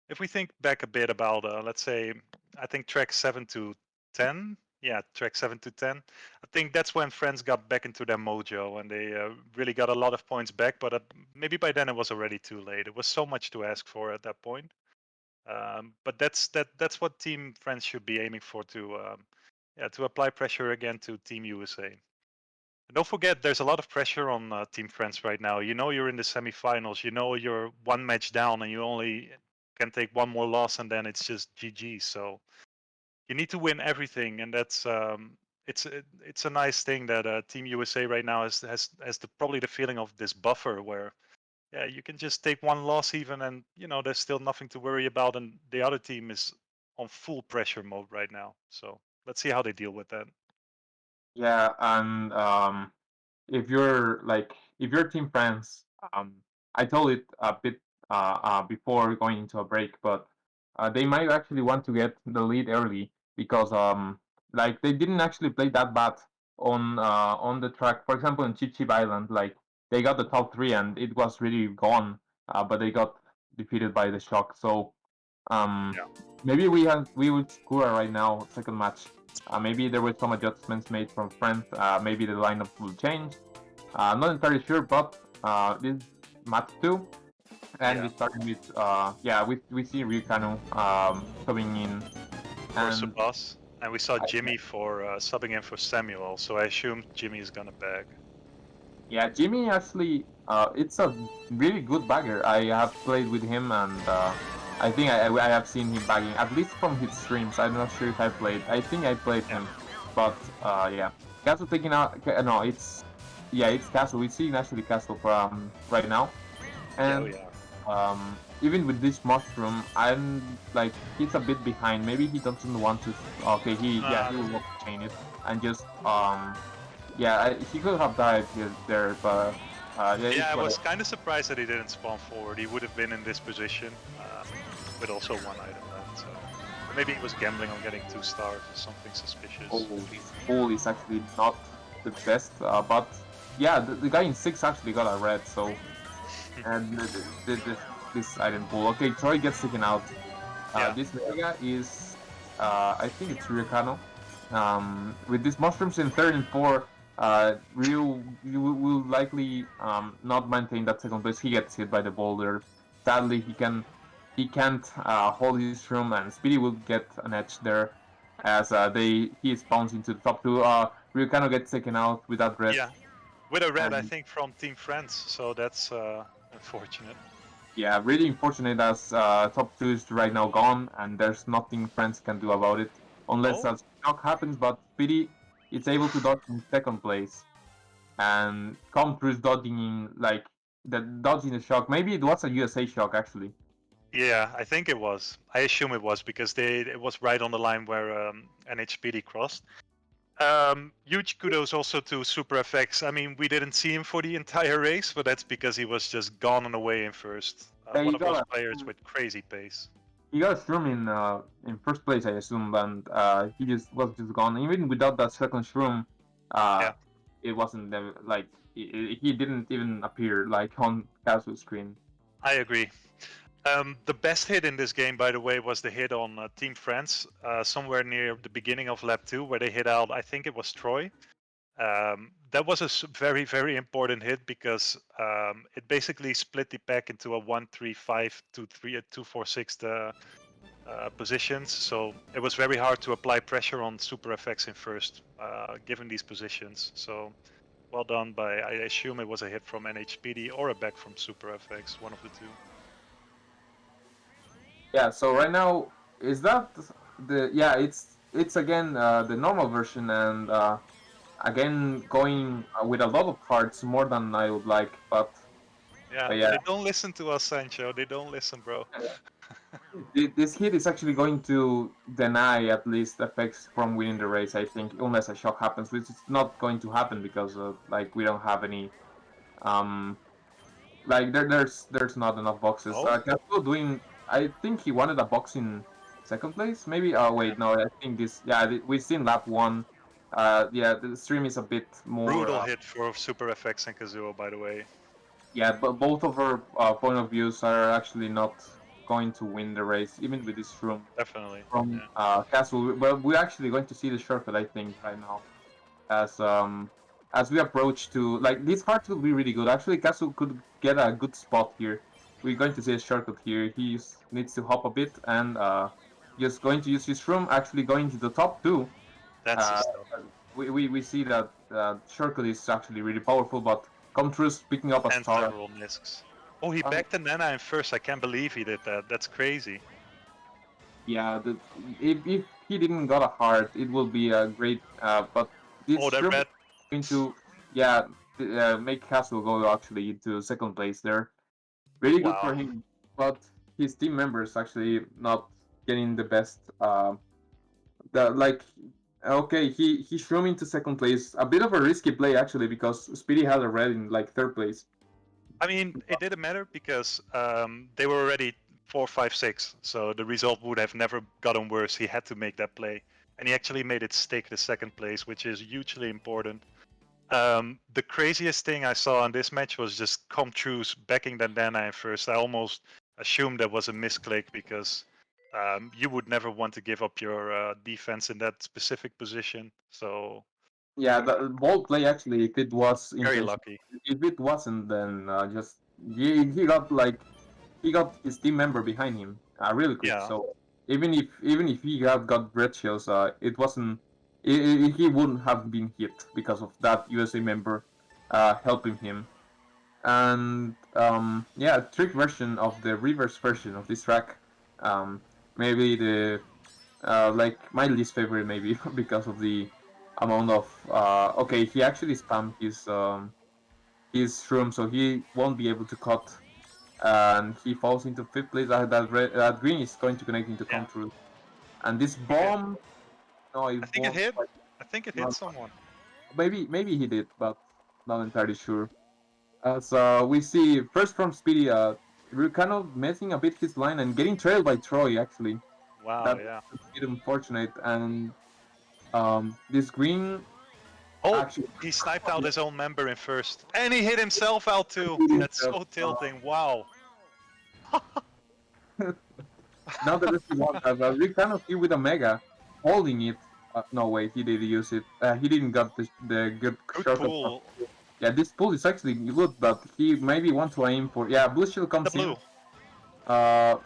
if we think back a bit about, let's say, I think track 7 to 10, yeah, track 7 to 10, I think that's when France got back into their mojo and they really got a lot of points back, but maybe by then it was already too late. It was so much to ask for at that point. But that's what Team France should be aiming for to apply pressure again to Team USA. And don't forget, there's a lot of pressure on Team France right now. You know you're in the semifinals. You know you're one match down, and you only can take one more loss, and then it's just GG. So you need to win everything, and that's it's a nice thing that Team USA right now has probably the feeling of this buffer where yeah you can just take one loss even, and there's still nothing to worry about, and the other team is on full pressure mode right now. So let's see how they deal with that. Yeah, and if you're Team France, I told it a bit before going into a break, but they might actually want to get the lead early because like they didn't actually play that bad on the track. For example, in Chip Chip Island, like they got the top three and it was really gone, but they got defeated by the shock. So um, Yeah. maybe we would Kura right now second match. Maybe there were some adjustments made from France. Maybe the lineup will change. Not entirely sure, but this match two, and Yeah. we started with yeah, we see Ryukano coming in, For and Subas, and we saw I, Jimmy for subbing in for Samuel. So I assume Jimmy is gonna bag. yeah, Jimmy actually, it's a really good bagger. I have played with him, and I think I have seen him bagging at least from his streams. I'm not sure if I played. I think I played Yeah. him, but yeah, Castle taking out. No, it's yeah, it's Castle. We see actually Castle from right now, Yeah. Oh and yeah. even with this mushroom, I'm like he's a bit behind. Maybe he doesn't want to. Okay, he That's will it. want to chain it and just yeah, he could have died here there, but yeah, Yeah, it's I whatever. was kind of surprised that he didn't spawn forward. He would have been in this position with also one item left. So maybe he was gambling on getting 2 stars or something suspicious. Oh, his pull is actually not the best, but yeah, the guy in six actually got a red, so and this item pull. Okay, Troy gets taken out. Yeah. This Vega is I think it's Ryukano. With these mushrooms in third and four, Ryu will likely not maintain that second place. He gets hit by the boulder. Sadly, he can't hold his room, and Speedy will get an edge there as he spawns into the top two. Ryukano gets taken out without red, Yeah. With a red, I and think, from Team France. So that's unfortunate. yeah, really unfortunate as top two is right now gone, and there's nothing France can do about it unless Oh. a shock happens. But Speedy is able to dodge in second place, and come through dodging in like the dodging the shock. Maybe it was a USA shock actually. Yeah, I think it was. I assume it was because it was right on the line where NHPD crossed. Huge kudos also to Super FX. I mean, we didn't see him for the entire race, but that's because he was just gone and away in first. One He of those got players with crazy pace. a shroom in first place, I assume, and he just was just gone. Even without that second shroom, uh, Yeah, it wasn't like he didn't even appear like on casual screen. I agree. The best hit in this game, by the way, was the hit on Team France, somewhere near the beginning of lap 2, where they hit out, I think it was Troy. That was a very, very important hit because it basically split the pack into a 1-3-5, 2-3, 2-4-6 positions. So it was very hard to apply pressure on Super FX in first, given these positions. So Well done by, I assume it was a hit from NHPD or a back from Super FX, one of the two. Yeah, so right now is that the yeah it's again the normal version and again going with a lot of cards more than I would like, Yeah, but yeah, they don't listen to us, Sancho. They don't listen, bro. this hit is actually going to deny at least effects from winning the race. I think unless a shock happens, which is not going to happen because like we don't have any um like there's not enough boxes. Oh, Castro doing I think he wanted a box in second place maybe. Oh yeah. wait, no, I think this yeah we've seen lap one. Yeah, the stream is a bit more. Brutal hit for Super FX and Kazuo, by the way. Yeah, but both of our point of views are actually not going to win the race, even with this Definitely. from Yeah. Castle. But we're actually going to see the shortcut, I think, right now, as we approach to like this part will be really good. Actually, Castle could get a good spot here. We're going to see a shortcut here. Needs to hop a bit and just going to use his room. Actually, going to the top two. That's the Uh, stuff. we see that shortcut is actually really powerful, but come through picking up a And star. several miscs. Oh, he Uh, backed the Nana in first. I can't believe he did that. That's crazy. yeah, if he didn't got a heart, it will be a great. But this Oh, that shroom is red. going to yeah make Castle go actually to second place there. Really good for Wow. him, but his team members actually not getting the best. The like okay, he shroom into second place. A bit of a risky play actually because Speedy had a red in like third place. I mean, it didn't matter because they were already 4, 5, 6. So the result would have never gotten worse. He had to make that play. And he actually made it stick the second place, which is hugely important. The craziest thing I saw in this match was just Comtrue's backing Dandana in first. I almost assumed that was a misclick because you would never want to give up your defense in that specific position. So Yeah, the ball play actually, if it was very intentional, lucky. if it wasn't, then just he got like he got his team member behind him really quick. Yeah, So even if he had got red shields, it wasn't he wouldn't have been hit because of that USA member helping him. And yeah, trick version of the reverse version of this track. Maybe the like my least favorite maybe because of the amount of okay he actually spammed his room so he won't be able to cut and he falls into fifth place that green is going to connect into yeah. come through and this Okay. bomb no it I think it won't hit. quite I think it hit not, someone. maybe he did but not entirely sure as we see first from Speedy we're kind of messing a bit his line and getting trailed by Troy actually Wow, that's yeah. a bit unfortunate and this green Oh, actually he sniped out his own member in first. And he hit himself out too. That's so tilting. Wow. now the risky one, we kind of see with a mega holding it. No, wait, he did use it. He didn't got the good Good shortcut. pull. Yeah, this pull is actually good, but he maybe want to aim for. Yeah, blue shield The comes in. blue.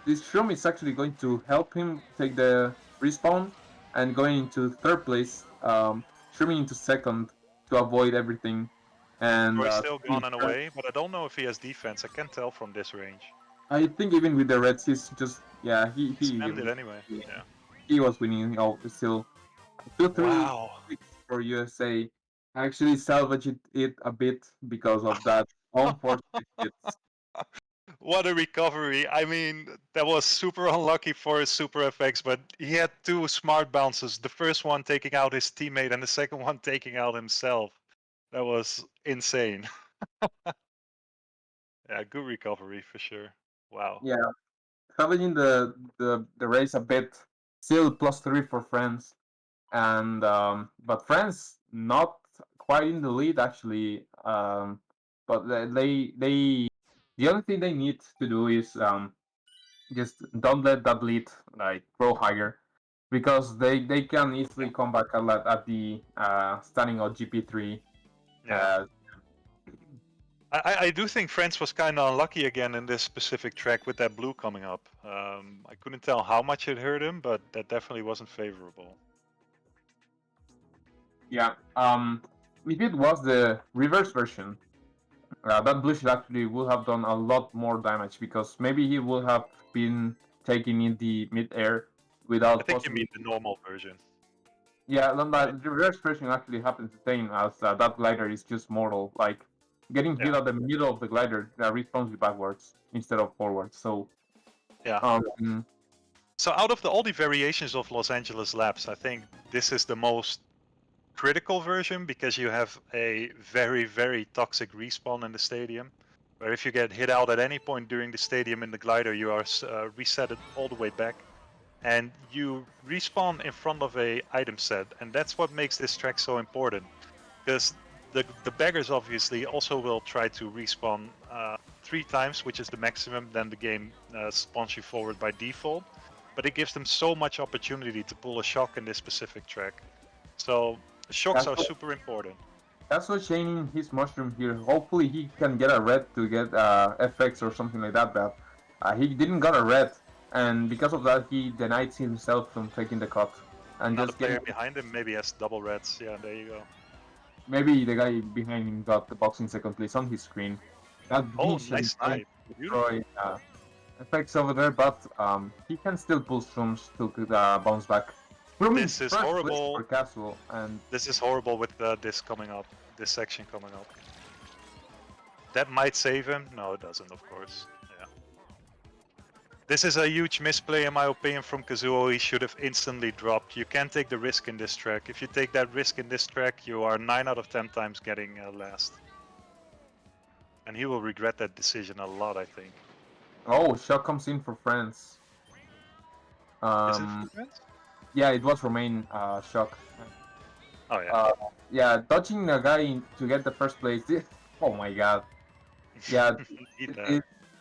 This shroom is actually going to help him take the respawn and going into third place. Shrooming into second to avoid everything. And Troy's still gone and away, but I don't know if he has defense. I can't tell from this range. I think even with the Reds, he's just yeah He spammed it anyway. yeah, Yeah. he was winning. Oh, still 2-3 Wow. for USA. Actually salvaged it a bit because of that unfortunate hits. What a recovery. I mean, that was super unlucky for his Super FX, but he had two smart bounces. The first one taking out his teammate and the second one taking out himself. That was insane. Yeah, good recovery for sure. Wow. Yeah, salvaging the race a bit. Still +3 for France, and but France not quite in the lead actually. But they the only thing they need to do is just don't let that lead like grow higher because they can Yeah. easily come back a lot at the standing on GP3. Yeah. Uh, I do think France was kind of unlucky again in this specific track with that blue coming up. I couldn't tell how much it hurt him, but that definitely wasn't favorable. yeah. if it was the reverse version, that blue shield actually would have done a lot more damage because maybe he would have been taking in the mid air I without think you possibly. mean the normal version, Yeah, then right? the reverse version actually happens the same as that glider is just mortal. Like getting hit Yeah, at the middle of the glider respawns you backwards instead of forwards. So yeah. um, So out of all the variations of Los Angeles laps, I think this is the most critical version because you have a very, very toxic respawn in the stadium. Where if you get hit out at any point during the stadium in the glider, you are resetted all the way back. And you respawn in front of a item set, and that's what makes this track so important. Because the beggars obviously also will try to respawn 3 times, which is the maximum. Then the game spawns you forward by default, but it gives them so much opportunity to pull a shock in this specific track. So shocks that's are what super important. that's what chaining his mushroom here. Hopefully he can get a red to get FX or something like that. But he didn't get a red, and because of that he denied himself from taking the cut and Another just getting. player behind him maybe has double reds. Yeah, there you go. Maybe the guy behind him got the box in second place on his screen. That Oh, glitch is nice going to snipe. destroy Beautiful. effects over there, but he can still pull strums to bounce back. Rooming This is first place horrible. for Castle, and This is horrible with this coming up. This section coming up. That might save him. No, it doesn't, of course. Yeah. This is a huge misplay, in my opinion, from Kazuo. He should have instantly dropped. You can't take the risk in this track. If you take that risk in this track, you are 9 out of 10 times getting last. And he will regret that decision a lot, I think. oh, shot comes in for France. Is it for Um, France? yeah, it was Romain shock. Oh, yeah. Uh, yeah, dodging a guy to get the first place. Oh my god. Yeah, Need it, that.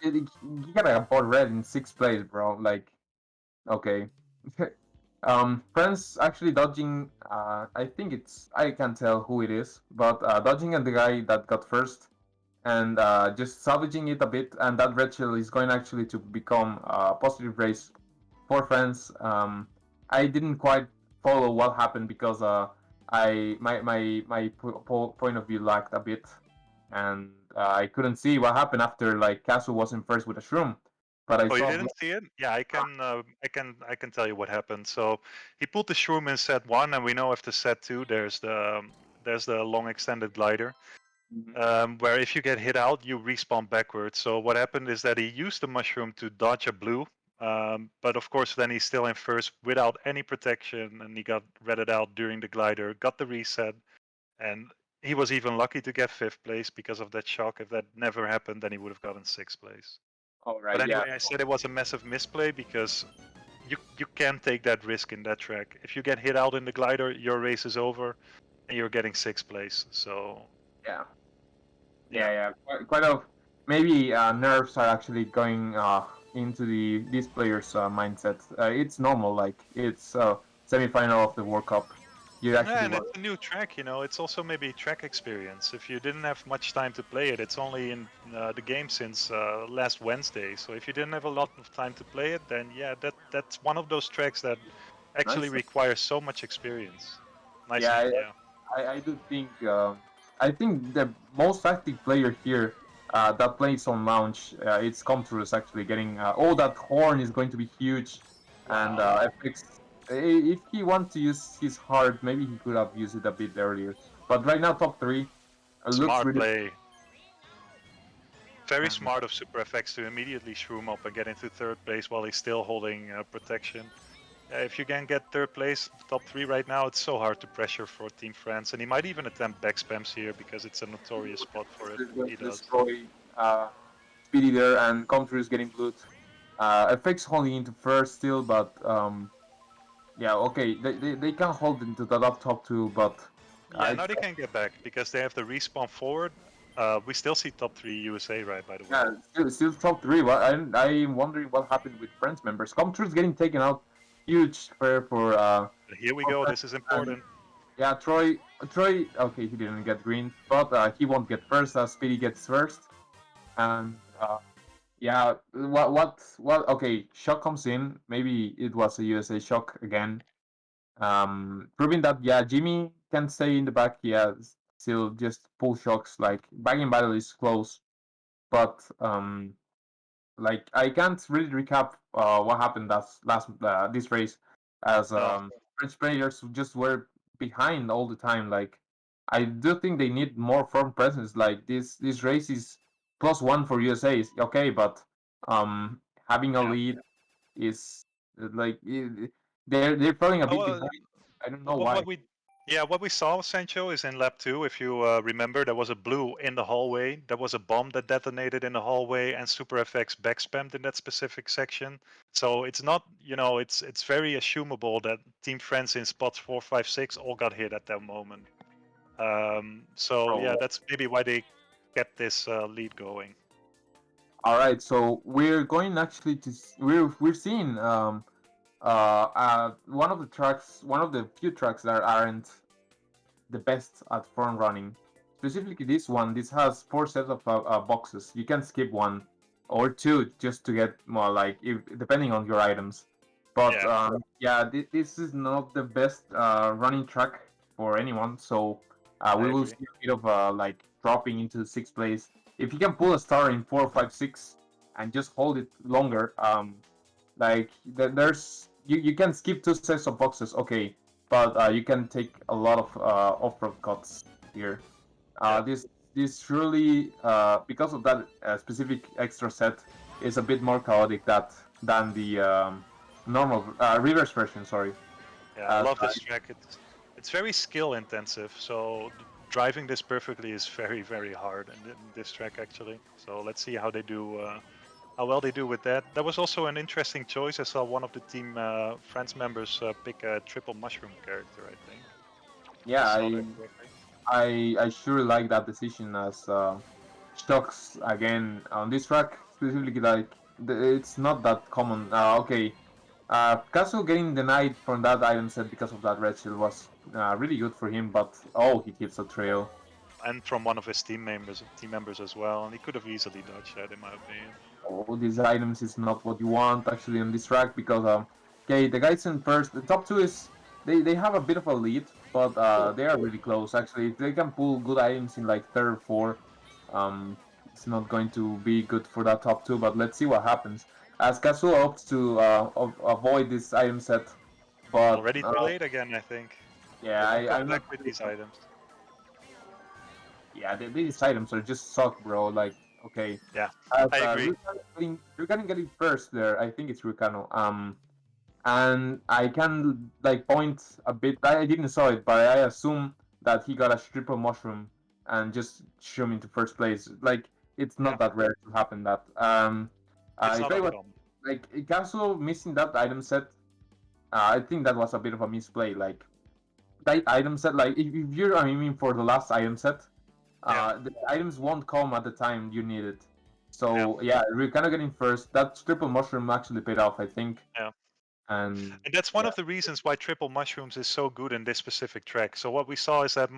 it, you gotta avoid red in sixth place, bro. Like, okay. France actually dodging. I think it's. I can't tell who it is, but dodging at the guy that got first and just salvaging it a bit, and that red shell is going actually to become a positive race for France. I didn't quite follow what happened because my point of view lagged a bit, and I couldn't see what happened after like Castle was in first with a shroom, but I Oh, you saw. didn't see it? Yeah, I can tell you what happened. So he pulled the shroom in set one, and we know after set two, there's the long extended glider. Where if you get hit out, you respawn backwards. So what happened is that he used the mushroom to dodge a blue, but of course then he's still in first without any protection, and he got redded out during the glider, got the reset, and he was even lucky to get fifth place because of that shock. If that never happened, then he would have gotten sixth place. All But right, yeah. anyway, I said it was a massive misplay because you can't take that risk in that track. If you get hit out in the glider, your race is over, and you're getting sixth place. So Yeah, yeah. yeah. Quite a maybe nerves are actually going into these players' mindset. It's normal, like it's semi-final of the World Cup. You Yeah, actually and want. it's a new track, It's also maybe track experience. If you didn't have much time to play it, it's only in the game since last Wednesday. So if you didn't have a lot of time to play it, then yeah, that's one of those tracks that actually Nice. requires so much experience. Nice Yeah, snipe, yeah. I do think. I think the most active player here that plays on launch, it's Comtrus actually getting. Oh, that horn is going to be huge, and Wow, FX. If he wants to use his heart, maybe he could have used it a bit earlier. But right now, top three looks smart really. play. Very Um, smart of Super FX to immediately shroom up and get into third place while he's still holding protection. If you can get third place, top three right now, it's so hard to pressure for Team France, and he might even attempt back spams here because it's a notorious spot for it. is going He to does. destroy Speedy there, and Comtrus getting blued. FX holding into first still, but yeah, okay, they can hold into the top two, but Yeah, I now they can get back because they have the respawn forward. We still see top three USA, right? By the way. yeah, still top three. What I'm wondering what happened with Friends members. Comtrus getting taken out, huge fair Here we for go. Friends, This is and important. yeah, Troy. Okay, he didn't get green, but he won't get first. Speedy gets first, and yeah, what? Okay, shock comes in. Maybe it was a USA shock again. Proving that yeah, Jimmy can stay in the back. Yeah, still just pull shocks. Like back in battle is close, but like I can't really recap what happened last this race, as No. French players just were behind all the time. Like I do think they need more firm presence. Like this race is +1 for USA, is okay, but um having a Yeah. lead is like they're falling a bit Oh, behind. I don't know what why. we yeah, what we saw, Sancho, is in lap 2. If you remember, there was a blue in the hallway. There was a bomb that detonated in the hallway, and Super FX backspammed in that specific section. So it's not, it's very assumable that Team France in spots 4, 5, 6 all got hit at that moment. So yeah, So that's maybe why they kept this lead going. all right, so we're going actually to we're seeing one of the tracks, one of the few tracks that aren't the best at front running. Specifically, this one. This has 4 sets of boxes. You can skip one or two just to get more, like, depending on your items. But Yeah, yeah, this is not the best running track for anyone. So I we will agree. see a bit of like dropping into sixth place. If you can pull a star in 4, 5, 6 and just hold it longer, like there's you can skip 2 sets of boxes, okay, but you can take a lot of off-road cuts here. Yeah. This really because of that specific extra set is a bit more chaotic than the normal reverse version. Sorry. Yeah, I As love this track. It's very skill intensive, so driving this perfectly is very very hard in this track actually. So let's see how they do, how well they do with that. That was also an interesting choice. I saw one of the team France members pick a triple mushroom character. I think I yeah, saw that correctly. I sure like that decision, as stocks again on this track specifically, like it's not that common. Okay, Castle getting denied from that item set because of that red shield was really good for him, but oh, he hits a trail. And from one of his team members as well, and he could have easily dodged that in my opinion. Oh, these items is not what you want actually on this track, because okay, the guys in first, the top two is they have a bit of a lead, but they are really close actually. If they can pull good items in like third or fourth, um, it's not going to be good for that top two. But let's see what happens as Kazuo opts to avoid this item set. But Already too late again, I think. They yeah, won't come I'm back not. with these items. Yeah, these items are just suck, bro. Like, okay, Yeah, as I agree. Rukano getting first there, I think it's Rukano. And I can like point a bit. I didn't saw it, but I assume that he got a triple mushroom and just shoot him into first place. Like, it's Yeah, not that rare to happen. That it's if not I was uncommon. like Castle missing that item set, I think that was a bit of a misplay. Like that item set, like if you're aiming for the last item set, Yeah, the items won't come at the time you need it. yeah, So yeah, we're kind of getting first. That triple mushroom actually paid off, I think. yeah. And And that's one yeah, of the reasons why triple mushrooms is so good in this specific track. So what we saw is that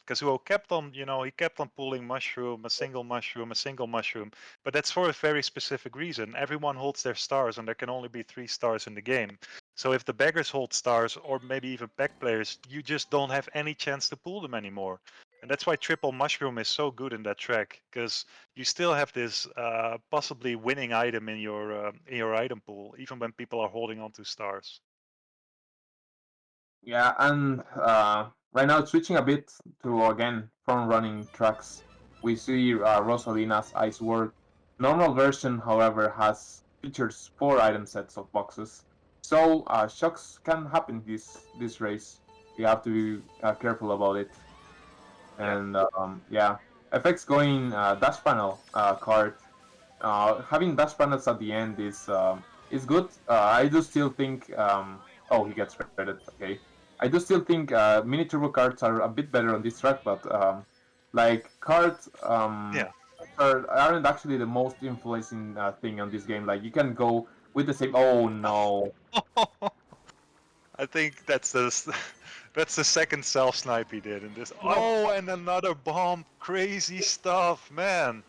Kazuo kept on, he kept on pulling mushroom, a single mushroom, a single mushroom. But that's for a very specific reason. Everyone holds their stars, and there can only be 3 stars in the game. So if the beggars hold stars, or maybe even pack players, you just don't have any chance to pull them anymore. And that's why triple mushroom is so good in that track, because you still have this possibly winning item in your item pool, even when people are holding on to stars. yeah, and right now switching a bit to again front running tracks, we see Rosalina's Ice World. Normal version, however, has features 4 item sets of boxes, so shocks can happen this race. You have to be careful about it. Yeah, And yeah, FX going dash panel card. Having dash panels at the end is good. I do still think. Oh, he gets credit. Okay, I do still think mini turbo cards are a bit better on this track, but like cards yeah. aren't actually the most influencing thing on this game. Like you can go with the same. Oh no, I think that's that's the second self snipe he did in this. Oh, and another bomb! Crazy stuff, man.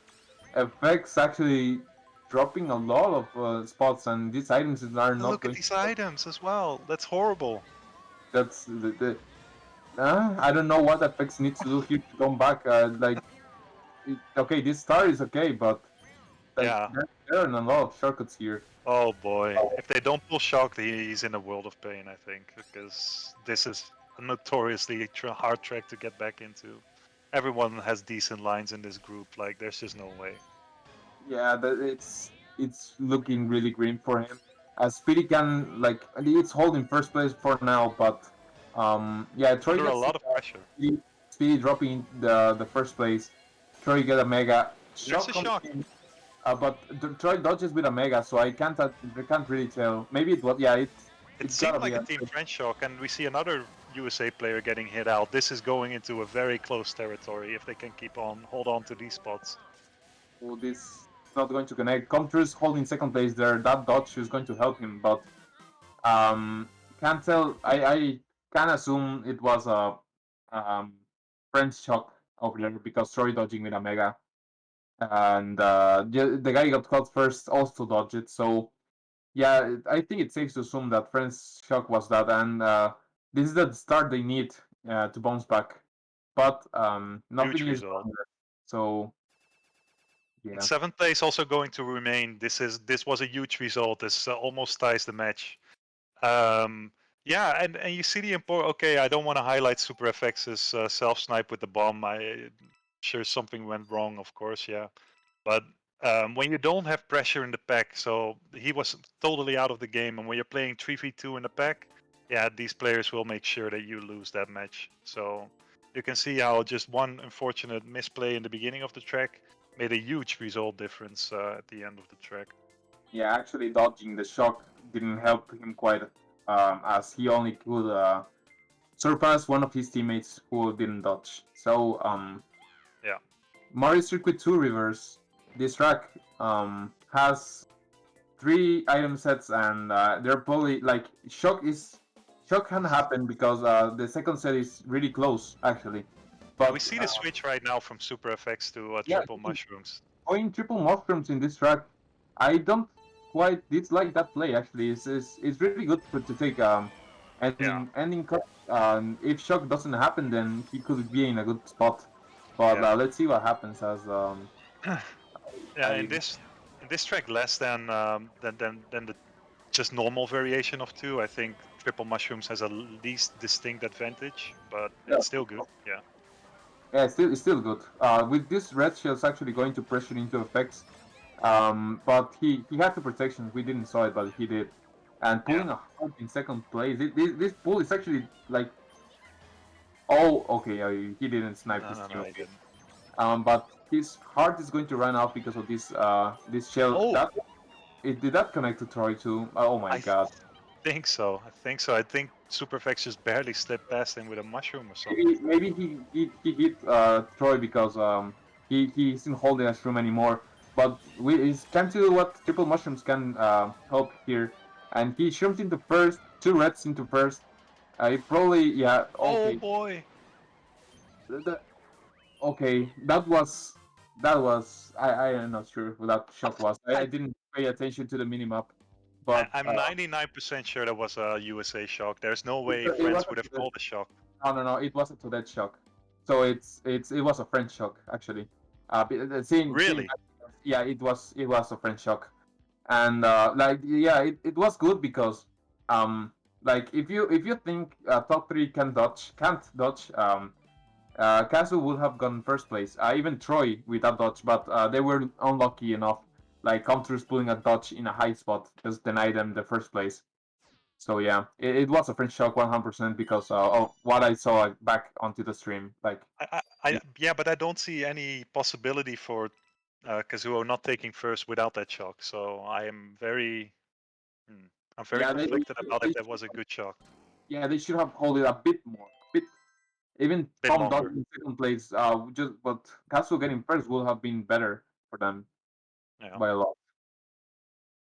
FX actually dropping a lot of spots, and these items are And not look at going. these items as well. That's horrible. That's the I don't know what FX needs to do here to come back. Okay, this star is okay, but like Yeah. there are a lot of shortcuts here. Oh boy. If they don't pull Shock, he's in a world of pain, I think, because this is a notoriously hard track to get back into. Everyone has decent lines in this group. Like, there's just no way. Yeah, it's looking really grim for him. Speedy can like it's holding first place for now, but yeah, Troy Under a gets lot of pressure. Speedy dropping the first place. Troy get a mega There's shock a coming Shock. in, but Troy dodges with a mega, so I can't really tell. Maybe it was yeah It it's seemed gotta like be a a Team French Shock, and we see another USA player getting hit out. This is going into a very close territory if they can hold on to these spots. oh, this is not going to connect. Comtrus holding second place there. That dodge is going to help him, but Um, can't tell. I can assume it was a um, French shock over there because Troy dodging with a mega, and the guy got caught first, also dodged it. So yeah, I think it's safe to assume that French shock was that, and this is the start they need to bounce back. But Huge nothing is result. done yet. So And yeah, seventh place also going to remain. This was a huge result. This almost ties the match. Yeah, and you see the import. Okay, I don't want to highlight Super FX's self snipe with the bomb. I sure something went wrong, of course. Yeah, but when you don't have pressure in the pack, so he was totally out of the game. And when you're playing 3v2 in the pack, yeah, these players will make sure that you lose that match. So you can see how just one unfortunate misplay in the beginning of the track made a huge result difference at the end of the track. yeah. Actually, dodging the shock didn't help him quite, as he only could surpass one of his teammates who didn't dodge. So Yeah. Mario Circuit 2 Reverse, this track has three item sets, and they're probably like shock can happen because the second set is really close actually. Yeah, we But see the switch right now from Super FX to yeah, Triple Mushrooms. going triple mushrooms in this track, I don't quite dislike that play actually. It's really good to take Yeah, ending cut. If shock doesn't happen, then he could be in a good spot. But yeah. let's see what happens as Yeah, I in this track less than the just normal variation of two. I think Triple Mushrooms has a least distinct advantage, but yeah, it's still good. Yeah. yeah, it's still good. With this red shield's actually going to pressure into effects. But he had the protection. We didn't saw it, but he did. And Yeah. pulling a heart in second place. This pull is actually like, oh, okay, he didn't snipe No, his no, no, team. he didn't. But his heart is going to run out because of this shell. Oh, Did that connect to Troy too? Oh my I god. think so. I think so. I think Superflex just barely slipped past him with a mushroom or something. Maybe he hit Troy because he isn't holding a shroom anymore. But we can do what triple mushrooms can help here, and he shrooms into first, two reds into first. I probably yeah Oh okay. boy. The, okay, that was I am not sure what that shot was. I I, didn't pay attention to the minimap, but I'm 99% sure that was a USA shock. There's no way it was France would have called a shock. no, it wasn't to that shock. So it was a French shock actually. Seeing Really? that, yeah, it was a French shock, and like yeah, it was good because like if you think top three can't dodge Kazu would have gone first place. Even Troy with that dodge, but they were unlucky enough. Like Comtrus pulling a dodge in a high spot just denied them the first place. So yeah, it was a French shock 100% because of what I saw back onto the stream. Like Yeah, but I don't see any possibility for Kazuo not taking first without that shock. So hmm, I'm very yeah, conflicted about they if that was a good shock. yeah they should have held it a bit more, bit even Bit Tom longer. Dodge in second place. Just but Kazu getting first would have been better for them Yeah. by a lot.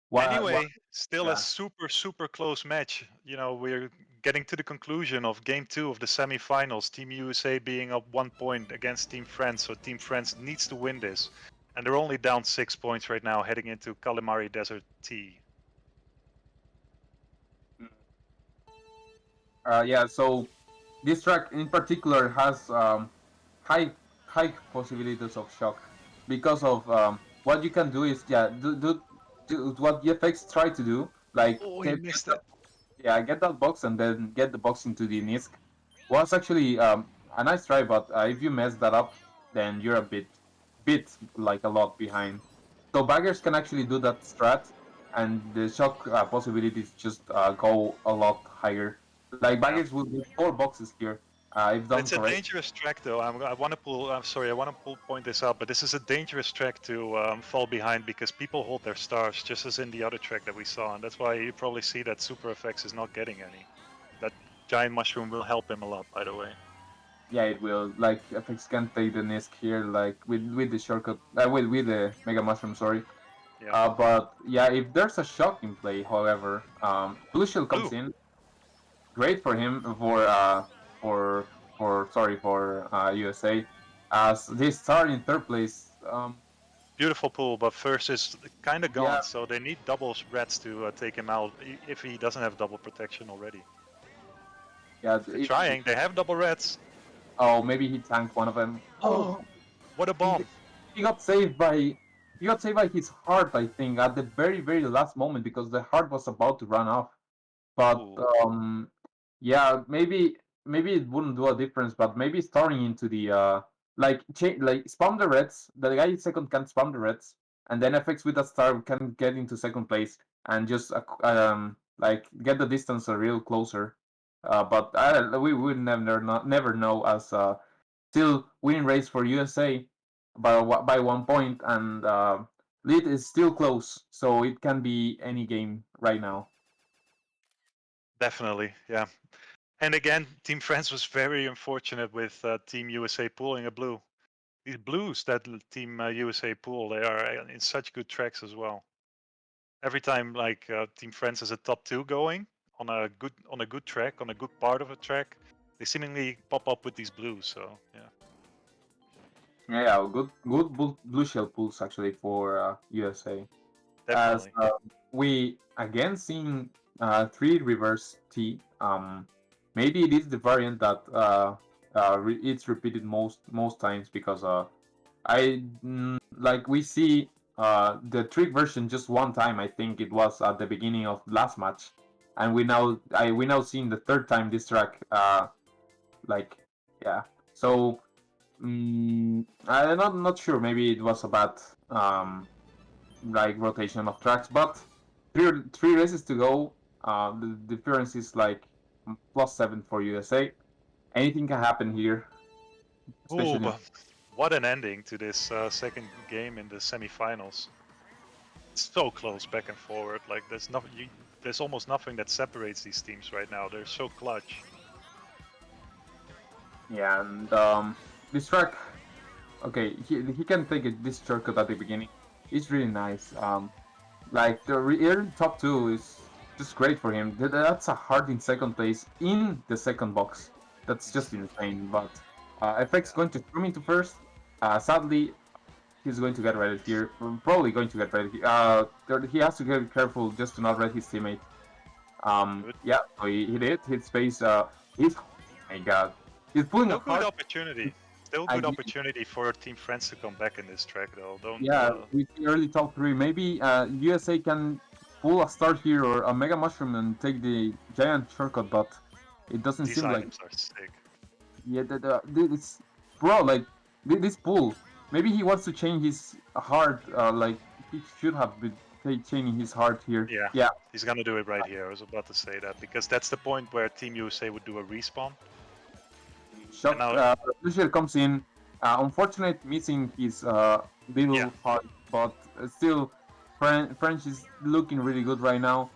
What Anyway, still a yeah. super close match. You know, we're getting to the conclusion of game two of the semifinals. Team USA being up 1 point against Team France, so Team France needs to win this. And they're only down 6 points right now, heading into Calamari Desert T. Yeah, so this track in particular has high high possibilities of shock because of what you can do is do what the effects try to do, like Oh, he missed it. get that box and then get the box into the Nisk was actually a nice try, but if you mess that up, then you're a bit like a lot behind. So baggers can actually do that strat, and the shock possibilities just go a lot higher. Like Yeah. baggers will get 4 boxes here, if But done it's a correct. dangerous track, though. I want to pull. I'm sorry. I want to point this out, but this is a dangerous track to fall behind because people hold their stars, just as in the other track that we saw, and that's why you probably see that Super FX is not getting any. That giant mushroom will help him a lot, by the way. Yeah, it will. Like FX can take the Nisk here, like with the shortcut, with the Mega Mushroom. Sorry. Yeah. But yeah, if there's a shock in play, however, Blue Shield comes Blue. in. Great for him for USA as they start in third place. Beautiful pool, but first is kind of Yeah, gone, so they need double reds to take him out if he doesn't have double protection already. yeah. They're trying. They have double reds. Oh, maybe he tanked one of them. Oh, Oh, what a he, bomb! he got saved by his heart, I think, at the very last moment because the heart was about to run off. But Ooh, yeah, maybe it wouldn't do a difference, but maybe starting into the like spam the reds. The guy in second can spam the reds, and then FX with a star can get into second place and just like get the distance a real closer. But we would never know as still winning race for USA by 1 point, and lead is still close, so it can be any game right now. definitely, yeah. And again, Team France was very unfortunate with Team USA pulling a blue. These blues that Team USA pull, they are in such good tracks as well. Every time, like Team France has a top two going on a good track, on a good part of a track, they seemingly pop up with these blues. So yeah, Yeah, good blue shell pulls actually for USA. As definitely. we again seeing three reverse T. Maybe it is the variant that it's repeated most times because like we see the trick version just one time. I think it was at the beginning of last match, and we now seeing the third time this track. Like yeah, so. I'm not sure. Maybe it was a bad like rotation of tracks, but three races to go. The difference is like +7 for USA. Anything can happen here, Ooh, especially but what an ending to this second game in the semifinals. It's so close back and forward. Like there's almost nothing that separates these teams right now. They're so clutch. yeah. And this track, okay, he can take it this shortcut at the beginning. It's really nice. Like the early top two is just great for him. That's a hard in second place in the second box. That's just insane. But FX Yeah. going to come into first. Sadly, he's going to get ready here. Probably going to get ready. He has to get careful just to not red his teammate. Good. Yeah, so he did. Hit space. He's oh my god. He's pulling a Still good hard. opportunity. Still good Again, opportunity for Team France to come back in this track, though. Don't. yeah, we see early top three. Maybe USA can pull a start here or a Mega Mushroom and take the giant shortcut, but it doesn't These seem like. items are sick. Yeah, this bro, like this pull. Maybe he wants to change his heart. Like he should have been changing his heart here. Yeah, Yeah, he's gonna do it right here. I was about to say that because that's the point where Team USA would do a respawn. And shock. now, Lucier comes in. Unfortunate missing his yeah, little heart, but still, French is looking really good right now.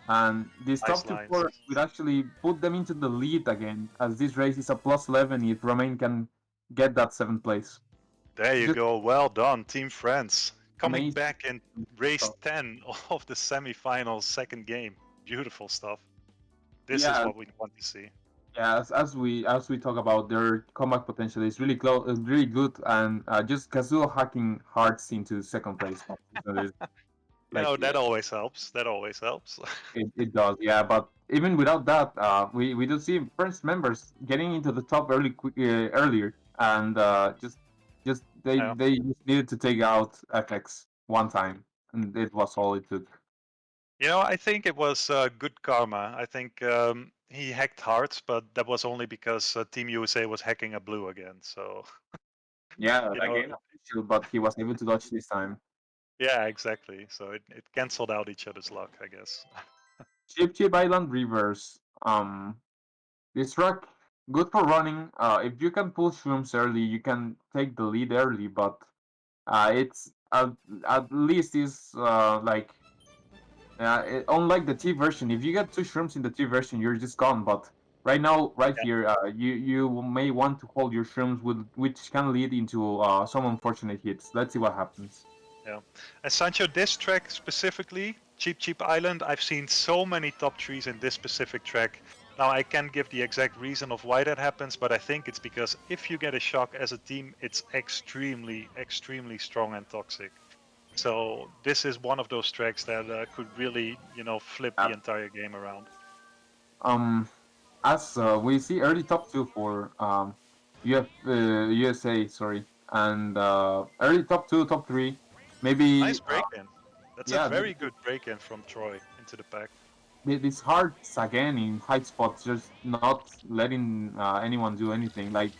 And this nice top two lines. four would actually put them into the lead again, as this race is a +11 if Romain can get that seventh place. There you Just go. Well done, Team France. Coming amazing back in race stuff. 10 of the semifinals, second game. Beautiful stuff. This is Yeah, what we want to see. yeah. As we talk about their comeback potential is really close, really good, and just Kazuo hacking hearts into second place. Like That yeah, always helps. That always helps. it does. Yeah, but even without that, we do see first members getting into the top earlier, and just Yeah. they just needed to take out FX one time, and it was all it took. I think it was good karma. I think he hacked hearts, but that was only because Team USA was hacking a blue again. So, Yeah, you know, again, but he was able to dodge this time. yeah, exactly. So it canceled out each other's luck, I guess. Chip Island reverse. This track good for running. If you can pull shrooms early, you can take the lead early, but it's at least is like unlike the T version. If you get two shrooms in the T version, you're just gone. But right now, right Yeah, here, you may want to hold your shrooms, which can lead into some unfortunate hits. Let's see what happens. yeah. And Sancho, this track specifically, Cheap Island, I've seen so many top trees in this specific track. Now I can't give the exact reason of why that happens, but I think it's because if you get a shock as a team, it's extremely strong and toxic. So this is one of those tracks that could really, flip the Uh, entire game around. um, as we see early top two for USA, sorry, and early top two, top three, Nice maybe break in. That's a yeah, very good break in from Troy into the pack. these hearts again in high spots, just not letting anyone do anything. Like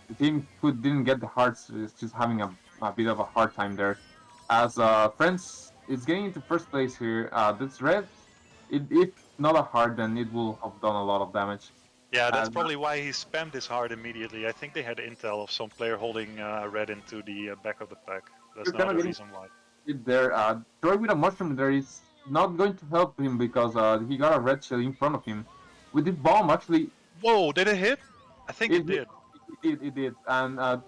the team who didn't get the hearts is just having a bit of a hard time there. As France is getting into first place here, this red, if not a heart, then it will have done a lot of damage. Yeah, that's Uh, probably why he spammed his hard immediately. I think they had intel of some player holding red into the back of the pack. That's you're gonna another get reason why. it there. Troy with a mushroom there is not going to help him because he got a red shell in front of him. With this bomb, actually, Whoa, did it hit? I think it it did, did. it did, and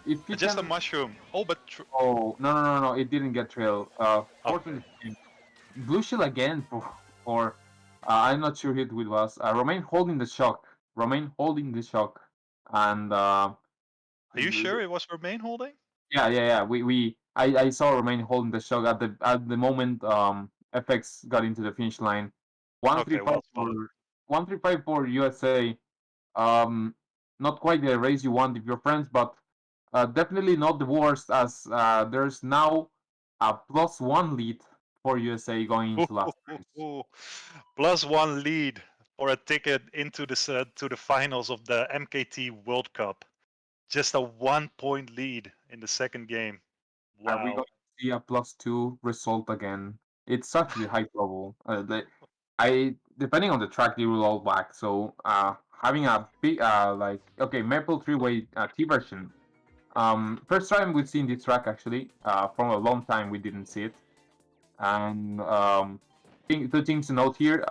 if he Just a can. mushroom. Oh, but Oh no! It didn't get trail. okay. Fortunately, blue shield again for I'm not sure who it was. Romain holding the shock. Romain holding the shock, and Are you sure it was Remain holding? yeah. I saw Romain holding the shock at the moment FX got into the finish line. One three Okay, five well for spotted. 1-3-5 for USA. Um, not quite the race you want if you're friends, but definitely not the worst as there's now a +1 lead for USA going into last race. +1 lead for a ticket into to the finals of the MKT World Cup. Just a 1 point lead in the second game. Are we Wow. going to see a +2 result again? It's actually high trouble. I depending on the track, they will all back. So having a big like okay Maple three-way T version. First time we've seen this track actually. From a long time we didn't see it. And two things to note here: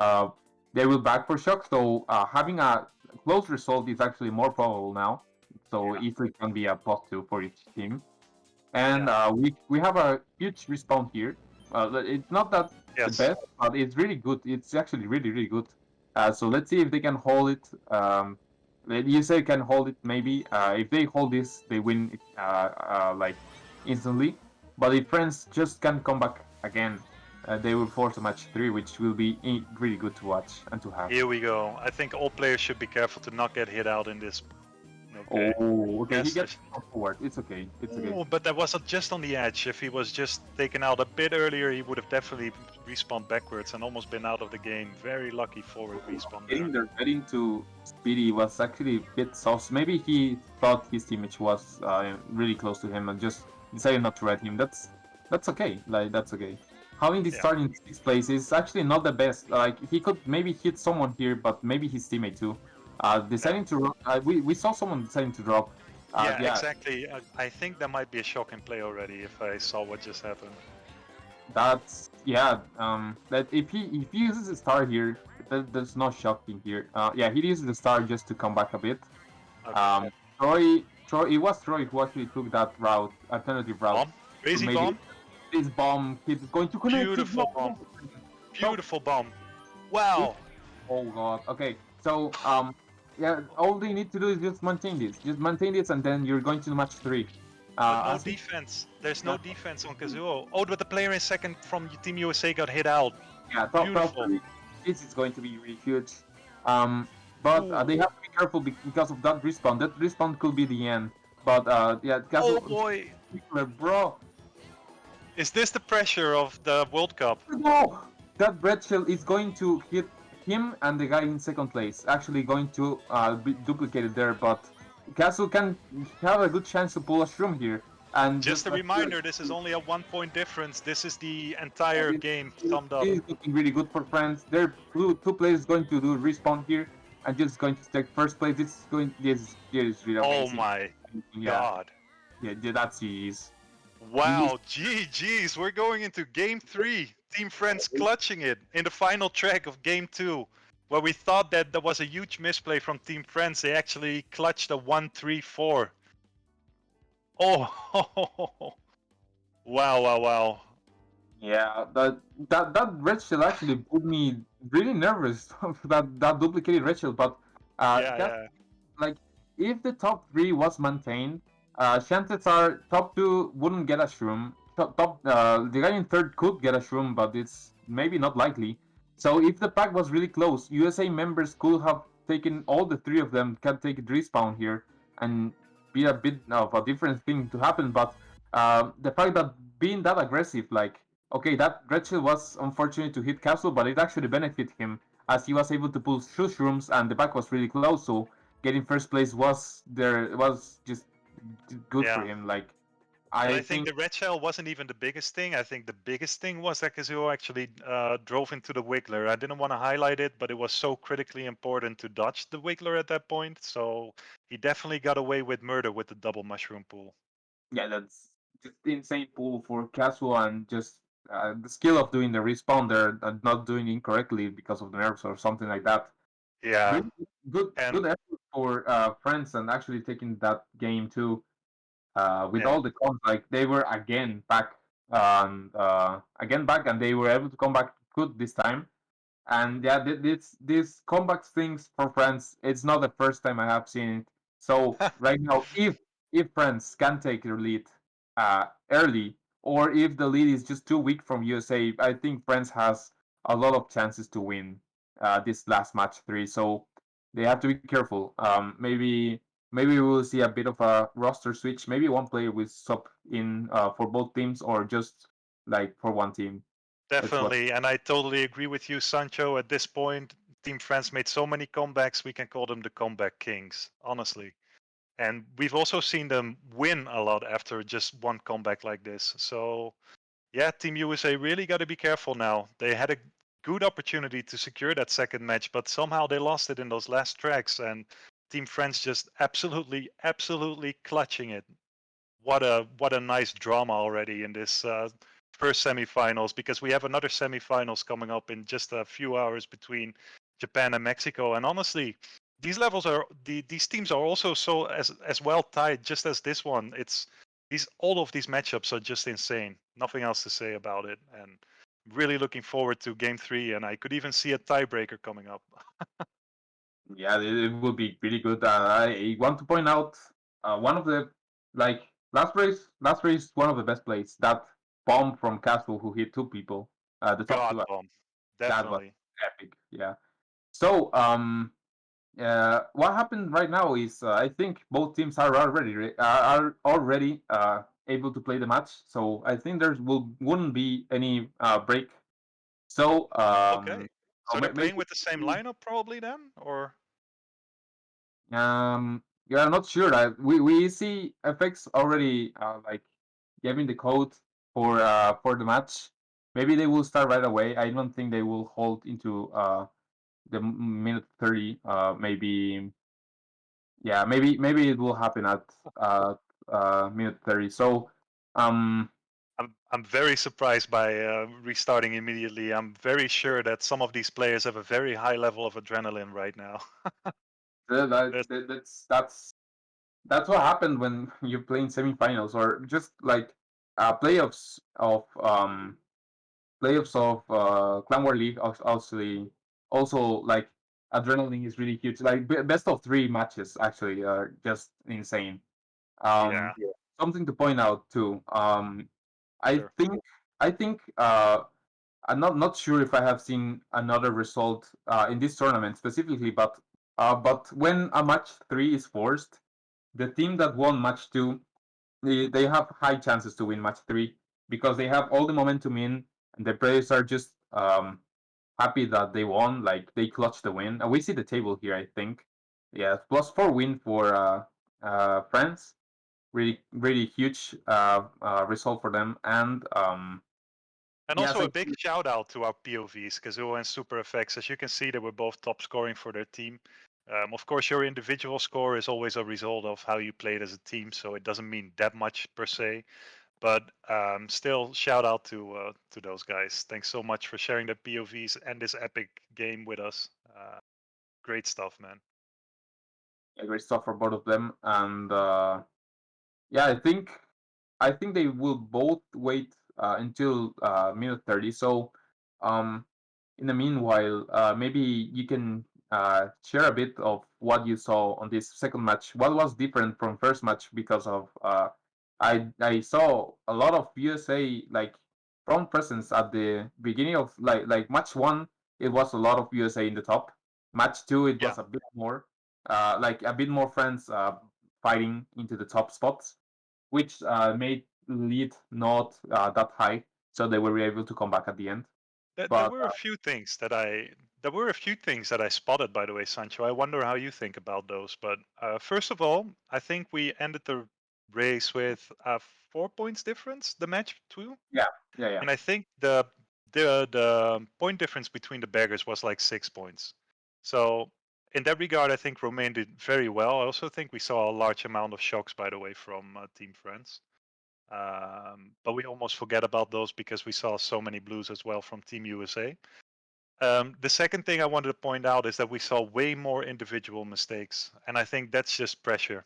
they will back for shock, so having a close result is actually more probable now. So Yeah. easily can be a +2 for each team. And Yeah. we have a huge respawn here. It's not that the Yes. best, but it's really good. It's actually really good. So let's see if they can hold it. The USA can hold it maybe. If they hold this, they win like instantly. But if France just can't come back again, they will force a match 3, which will be really good to watch and to have. Here we go. I think all players should be careful to not get hit out in this. Okay. Oh, okay. He Yes. gets forward. It's okay. It's okay. Ooh, but that was just on the edge. If he was just taken out a bit earlier, he would have definitely respawned backwards and almost been out of the game. Very lucky forward respawn there. Getting to Speedy was actually a bit soft. Maybe he thought his teammate was really close to him and just decided not to red him. That's okay. Like that's okay. Having this Yeah. start in sixth place is actually not the best. Like he could maybe hit someone here, but maybe his teammate too. Yeah. Deciding to we saw someone deciding to drop. Yeah, Yeah, exactly. I think there might be a shock in play already if I saw what just happened. that's yeah. That if he uses a star here, there's no shocking here. Yeah, he uses the star just to come back a bit. Okay. Troy, it was Troy who actually took that route, alternative route. Bomb. Crazy Made bomb. this bomb is going to connect. Beautiful bomb. Beautiful bomb. Wow. Oh god. Okay, so yeah, all they need to do is just maintain this. Just maintain this, and then you're going to match 3. But no As it- defense. There's no defense on Kazuo. Oh, but the player in second from Team USA got hit out. yeah, top Beautiful. 3. this is going to be really huge. Um, but they Ooh. have to be careful because of that respawn. That respawn could be the end. But yeah, Oh Castle, boy. bro, Is this the pressure of the World Cup? no, that red shell is going to hit him and the guy in second place. Actually, going to be duplicated there, but Castle can have a good chance to pull a shroom here and Just just a reminder, this is only a 1 point difference. This is the entire game summed up. this is looking really good for France. There are two players going to do respawn here and just going to take first place. This is really Oh amazing. my Yeah, god. yeah, that's GG's. GG's. Wow, GG's. We're going into game 3. Team Friends clutching it in the final track of game 2. Where we thought that there was a huge misplay from Team Friends. They actually clutched a 1-3-4. Oh, wow, wow, wow. Yeah, that red shell actually put me really nervous. That duplicated red shell, but Yeah, Cas yeah. like if the top three was maintained, chances are top two wouldn't get a shroom. The guy in third could get a shroom, but it's maybe not likely. So if the pack was really close, USA members could have taken all the three of them can take a respawn here and be a bit of a different thing to happen. But the fact that being that aggressive, like okay, that red shield was unfortunate to hit Castle, but it actually benefited him as he was able to pull two shrooms and the pack was really close. So getting first place was just good for Yeah. him. Like And I I think think, the red shell wasn't even the biggest thing. I think the biggest thing was that Kazuo actually drove into the Wiggler. I didn't want to highlight it, but it was so critically important to dodge the Wiggler at that point. So he definitely got away with murder with the double mushroom pool. yeah, that's just insane pull for Casual and just the skill of doing the respawn there and not doing it incorrectly because of the nerves or something like that. Yeah. Really good And effort for France and actually taking that game too. With yeah, all the cons, like they were again back, and they were able to come back good this time. And yeah, this comeback things for France, it's not the first time I have seen it. So right now, if France can take the lead early, or if the lead is just too weak from USA, I think France has a lot of chances to win this last match three. So they have to be careful. Maybe we will see a bit of a roster switch. Maybe one player will swap in for both teams, or just like for one team. It's what. definitely. And I totally agree with you, Sancho. At this point, Team France made so many comebacks, we can call them the comeback kings, honestly. And we've also seen them win a lot after just one comeback like this. So yeah, Team USA really got to be careful now. They had a good opportunity to secure that second match, but somehow they lost it in those last tracks. And Team France just absolutely, absolutely clutching it. What a nice drama already in this first semifinals, because we have another semifinals coming up in just a few hours between Japan and Mexico. And honestly, these levels are these teams are also so as well tied just as this one. It's these all of these matchups are just insane. Nothing else to say about it. And really looking forward to game 3, and I could even see a tiebreaker coming up. Yeah, it would be pretty good. I want to point out one of the like last race, one of the best plays. That bomb from Castle who hit two people, the top God two. bomb. That was Definitely. epic. Yeah. So what happened right now is I think both teams are already able to play the match. So I think wouldn't be any break. So Okay. So they're maybe playing with the same lineup probably then, or yeah, I'm not sure. We see FX already like giving the code for the match. Maybe they will start right away. I don't think they will hold into the minute 30. Maybe yeah, maybe it will happen at uh minute 30. So um I'm very surprised by restarting immediately. I'm very sure that some of these players have a very high level of adrenaline right now. That's, that's what happened when you're playing semifinals or just like playoffs of Clan War League. Also like adrenaline is really huge. Like best of three matches actually are just insane. yeah, Yeah. Something to point out too. I sure. think I think I'm not sure if I have seen another result in this tournament specifically, but when a match 3 is forced, the team that won match 2, they have high chances to win match 3 because they have all the momentum in, and the players are just happy that they won, like they clutched the win. And we see the table here, I think. Yeah, +4 win for France. Really huge result for them. And And yeah, also so a big shout out to our POVs, Kazuo and Super FX. As you can see, they were both top scoring for their team. Of course, your individual score is always a result of how you played as a team, so it doesn't mean that much per se. But still, shout out to those guys. Thanks so much for sharing the POVs and this epic game with us. Great stuff, man. yeah, great stuff for both of them. And yeah, I think they will both wait until minute 30. So um, in the meanwhile, maybe you can share a bit of what you saw on this second match. What was different from first match because of I saw a lot of USA like front presence at the beginning of like match one. It was a lot of USA in the top. Match two, it Yeah, was a bit more like a bit more friends fighting into the top spots, which made lead not that high, so they were able to come back at the end. there But were a few things that I spotted, by the way, Sancho. I wonder how you think about those. But first of all, I think we ended the race with a 4 points difference, the match two, yeah, yeah, yeah, and I think the point difference between the beggars was like 6 points. So in that regard, I think Romain did very well. I also think we saw a large amount of shocks, by the way, from Team France. But we almost forget about those because we saw so many blues as well from Team USA. The second thing I wanted to point out is that we saw way more individual mistakes, and I think that's just pressure.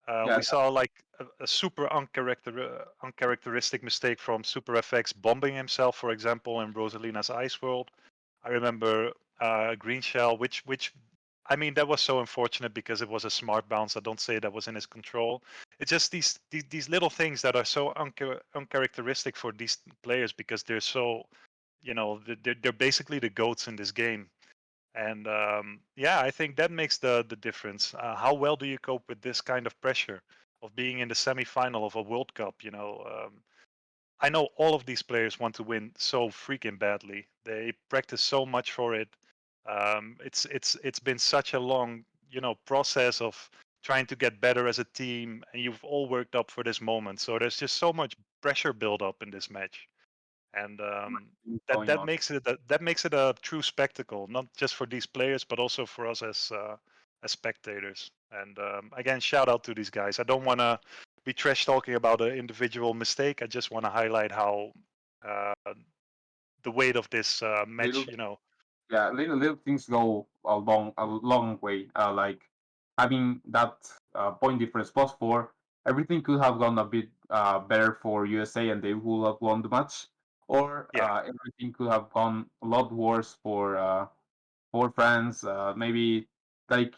yeah, We saw like a super uncharacteristic mistake from Super FX bombing himself, for example, in Rosalina's Ice World. I remember Green Shell, which I mean that was so unfortunate because it was a smart bounce. I don't say that was in his control. It's just these little things that are so uncharacteristic for these players because they're so, they're basically the goats in this game. And yeah, I think that makes the difference. How well do you cope with this kind of pressure of being in the semifinal of a World Cup? I know all of these players want to win so freaking badly. They practice so much for it. It's been such a long process of trying to get better as a team, and you've all worked up for this moment. So there's just so much pressure build up in this match, and that going that on. makes it that makes it a true spectacle, not just for these players, but also for us as spectators. And again, shout out to these guys. I don't want to be trash talking about an individual mistake. I just want to highlight how uh, the weight of this Little match. yeah, little things go a long way. Like having that point difference +4, everything could have gone a bit better for USA, and they would have won the match, or Yeah, everything could have gone a lot worse for France. Maybe like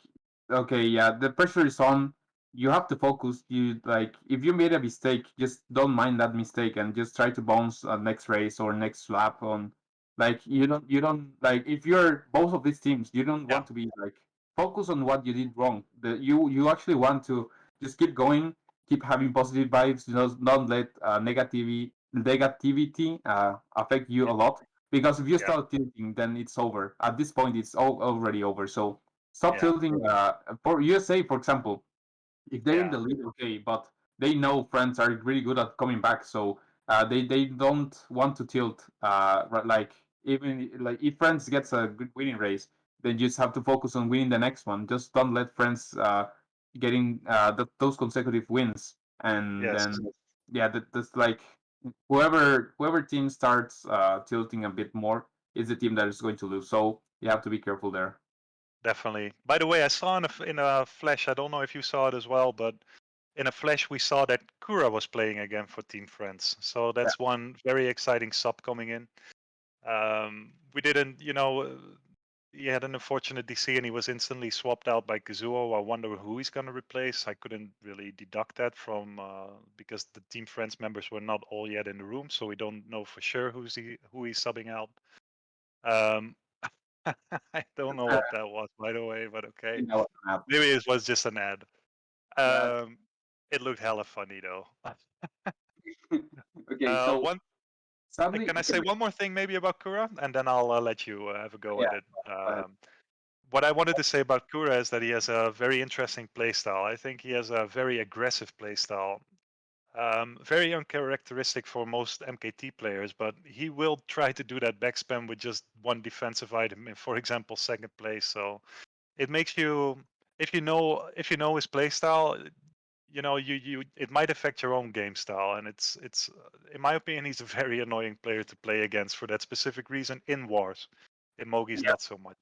okay, yeah, the pressure is on. You have to focus. You like if you made a mistake, just don't mind that mistake and just try to bounce next race or next lap on. Like you don't like if you're both of these teams, you don't yeah, want to be like focus on what you did wrong. You actually want to just keep going, keep having positive vibes. Don't let negativity affect you a yeah, lot, because if you yeah, start tilting, then it's over. At this point, it's already over. So stop yeah, tilting. For USA, for example, if they're in yeah, the lead, okay, but they know France are really good at coming back, so they don't want to tilt. Like even like if France gets a good winning race, then you just have to focus on winning the next one. Just don't let France getting those consecutive wins, and yes, then yeah, that's like whoever team starts tilting a bit more is the team that is going to lose. So you have to be careful there. definitely. By the way, I saw in a flash. I don't know if you saw it as well, but in a flash, we saw that Kura was playing again for Team France. So Yeah, that's one very exciting sub coming in. We didn't, he had an unfortunate DC and he was instantly swapped out by Kazuo. I wonder who he's going to replace. I couldn't really deduct that from because the Team Friends members were not all yet in the room, so we don't know for sure who he's subbing out. Um, I don't know what that was, by the way, but okay. You know, Maybe it was just an ad. yeah. Um, it looked hella funny though. Okay, so One, sadly, can I okay, say one more thing maybe about Kura, and then I'll let you have a go yeah, at it. go ahead. What I wanted to say about Kura is that he has a very interesting playstyle. I think he has a very aggressive playstyle. Very uncharacteristic for most MKT players, but he will try to do that backspam with just one defensive item, for example, second place. So it makes you, if you know his playstyle, you know you it might affect your own game style, and it's in my opinion he's a very annoying player to play against for that specific reason in wars. In Mogi's Yeah, not so much.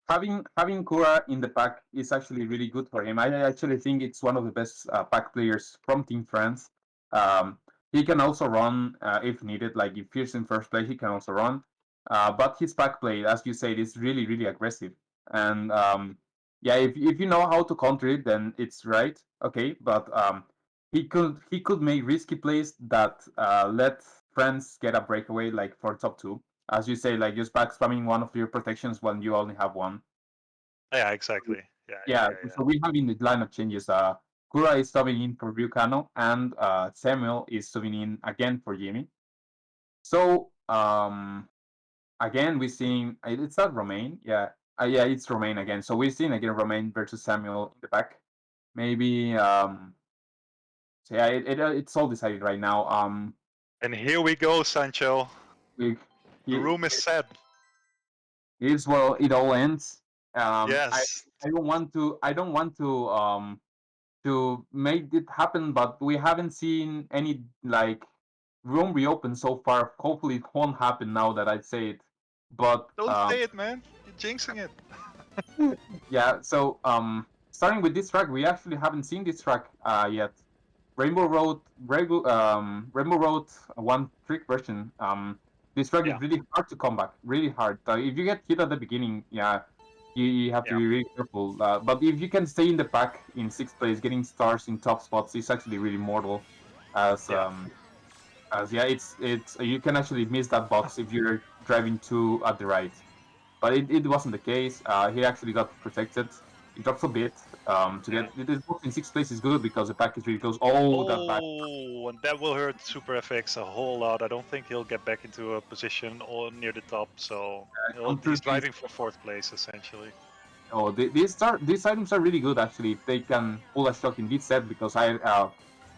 having Kura in the pack is actually really good for him. I actually think it's one of the best pack players from Team France. Um, he can also run if needed. Like if he's in first place, he can also run. But his pack play, as you said, is really aggressive. And yeah, if you know how to counter it, then it's right. Okay, but he could make risky plays that let France get a breakaway, like for top two, as you say, like just back spamming one of your protections when you only have one. Yeah, exactly. Yeah, yeah, Yeah, yeah, yeah. so we have in the lineup changes. Kura is subbing in for Ryukano, and Samuel is subbing in again for Jimmy. So again, we're seeing it's not Romain. Yeah, yeah, it's Romain again. So we're seeing again Romain versus Samuel in the back. Maybe so yeah, it's all decided right now. And here we go, Sancho. We The he, room is set. here's where it all ends. I Yes. I don't want to make it happen, but we haven't seen any like room reopen so far. Hopefully, it won't happen now that I say it. But Don't say it, man. You're jinxing it. yeah, so starting with this track, we actually haven't seen this track yet. Rainbow Road one trick version. This track is Yeah, really hard to come back, really hard. If you get hit at the beginning, yeah, you have to yeah, be really careful. But if you can stay in the pack in sixth place, getting stars in top spots is actually really mortal. As yeah, yeah, it's you can actually miss that box if you're driving two at the right. But it wasn't the case. He actually got protected. He drops a bit to yeah. get this box in sixth place is good because the pack is really close. Oh, that back. Oh, and that will hurt Super FX a whole lot. I don't think he'll get back into a position or near the top, so Counter he's this. driving for fourth place essentially. Oh, these items are really good actually. If they can pull a shot in this set, because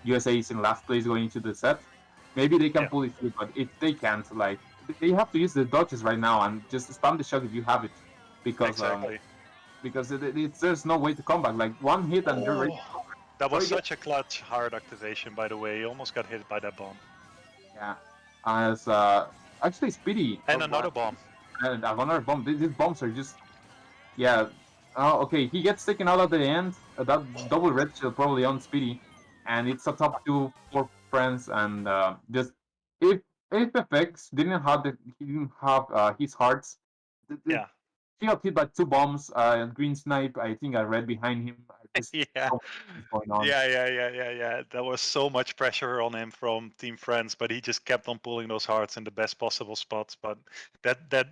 USA is in last place going into the set. Maybe they can Yeah, pull it through, but if they can't, like they have to use the dodges right now and just spam the shot if you have it, because exactly. there's no way to come back. Like one hit and they're ready. Oh, that was Sorry, guys. such a clutch hard activation, by the way. He almost got hit by that bomb. Yeah, as actually Speedy And another bomb. and another bomb. These bombs are just yeah. Oh, okay. He gets taken out at the end. That double red shield probably on Speedy, and it's a top two for friends. And just if if FX he didn't have his hearts, Yeah. he got hit by two bombs. Green snipe. I think I read behind him. Just Yeah. so much is going on. Yeah. There was so much pressure on him from Team Friends, but he just kept on pulling those hearts in the best possible spots. But that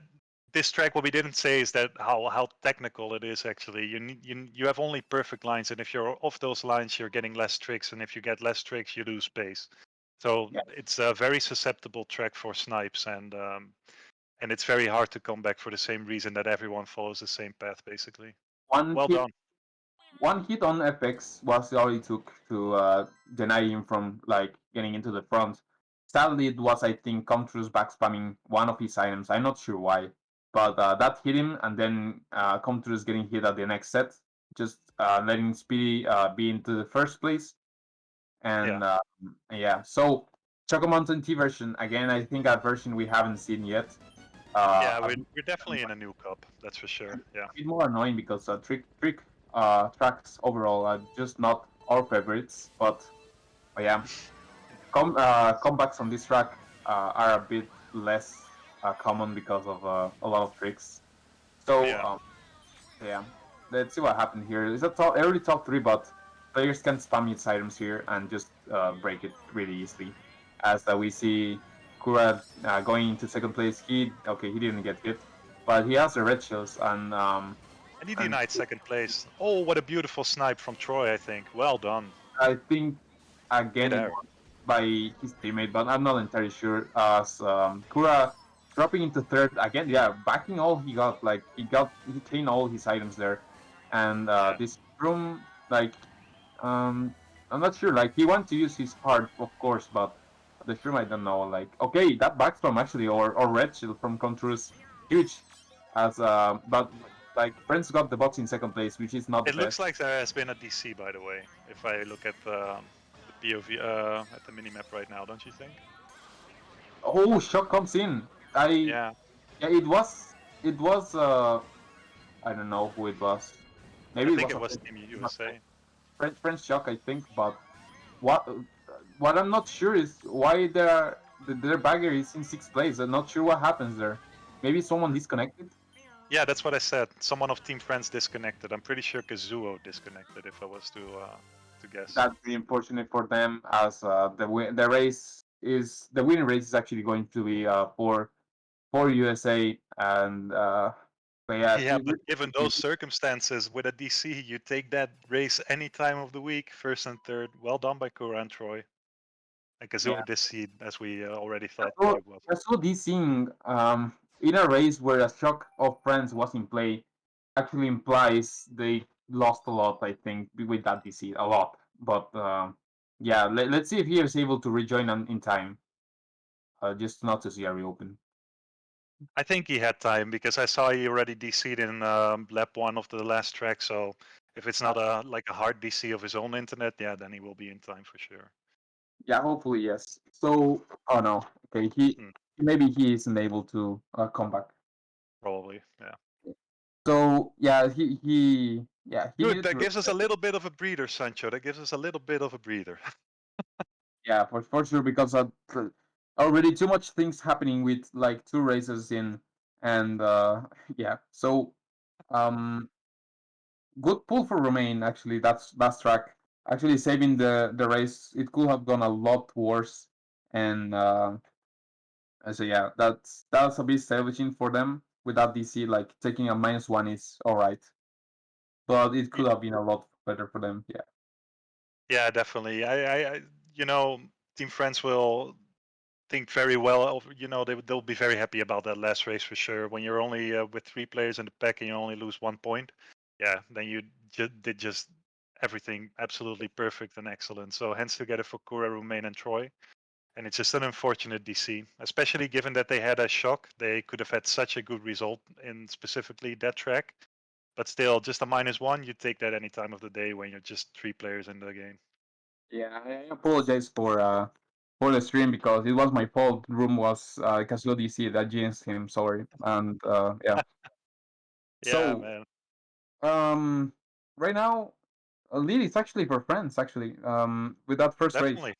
this track, what we didn't say is that how technical it is actually. You have only perfect lines, and if you're off those lines, you're getting less tricks, and if you get less tricks, you lose space. So Yeah. it's a very susceptible track for snipes, and it's very hard to come back for the same reason that everyone follows the same path, basically. One Well hit done. one hit on FX was all it took to deny him from like getting into the front. Sadly, it was I think Comtrue's back spamming one of his items. I'm not sure why, but that hit him, and then Comtrue's getting hit at the next set, just letting Speedy be into the first place. Yeah. And yeah, so Choco Mountain T version again. I think a version we haven't seen yet. Yeah, A we're definitely in a new cup, that's for sure. Yeah. bit more annoying because trick tracks overall are just not our favorites. But yeah, comebacks on this track are a bit less common because of a lot of tricks. So Yeah. yeah, let's see what happened here. It's a early top three, but players can spam its items here and just break it really easily. As we see Kura going into second place, he didn't get hit, but he has the red shells And he and denied second place. Oh, what a beautiful snipe from Troy, I think. Well done. I think again it Midair. was by his teammate, but I'm not entirely sure. As Kura dropping into third again, yeah, backing all he got, like he cleaned all his items there, and Yeah. this room, like, I'm not sure. Like he wanted to use his heart, of course, but the shroom, I don't know. Like, okay, that backspam actually, or red shield from Contrus, huge. As but like Friends got the box in second place, which is not the It looks best. like there has been a DC, by the way, if I look at the POV, at the minimap right now, don't you think? Oh, shock comes in. I Yeah. Yeah, it was I don't know who it was. I Maybe it think was it a was Team USA. French shock, I think. But what what I'm not sure is why their bagger is in sixth place. I'm not sure what happens there. Maybe someone disconnected. Yeah, that's what I said. Someone of Team Friends disconnected. I'm pretty sure Kazuo disconnected, if I was to guess. That's really unfortunate for them, as the winning race is actually going to be for USA, and but yeah, Yeah, but given those circumstances with a DC, you take that race any time of the week, first and third. Well done by Kura and Troy. And yeah. Kazuo this seed, as we already thought So he was. I saw this thing in a race where a shock of friends was in play actually implies they lost a lot, I think, with that DC, a lot. But yeah, let's see if he is able to rejoin in time, just not to see a reopen. I think he had time because I saw he already DC'd in lap one of the last track. So if it's not a hard DC of his own internet, yeah, then he will be in time for sure. Yeah, hopefully yes. So, oh no, okay, Hmm, maybe he isn't able to come back. probably, yeah. So yeah, he Good. needed That to. gives us a little bit of a breather, Sancho. That gives us a little bit of a breather. Yeah, for sure, because already too much things happening with like two races in, and yeah. So um, good pull for Romain. Actually, that's track. Actually, saving the race. It could have gone a lot worse, and so yeah, that's a bit salvaging for them with that DC. Like taking a -1 is all right, but it could have been a lot better for them. Yeah. Yeah, definitely. You know, Team Friends will think very well of, they'll be very happy about that last race for sure. When you're only with three players in the pack and you only lose 1 point, yeah, then you did just everything absolutely perfect and excellent. So hence together for Kura, Romain, and Troy. And it's just an unfortunate DC, especially given that they had a shock. They could have had such a good result in specifically that track. But still, just a -1, you take that any time of the day when you're just three players in the game. Yeah, I apologize for the stream because it was my fault. Room was Casio DC that jinxed him. Sorry, and yeah. Yeah, So man, right now, lead is actually for France. Actually, with that first race, definitely.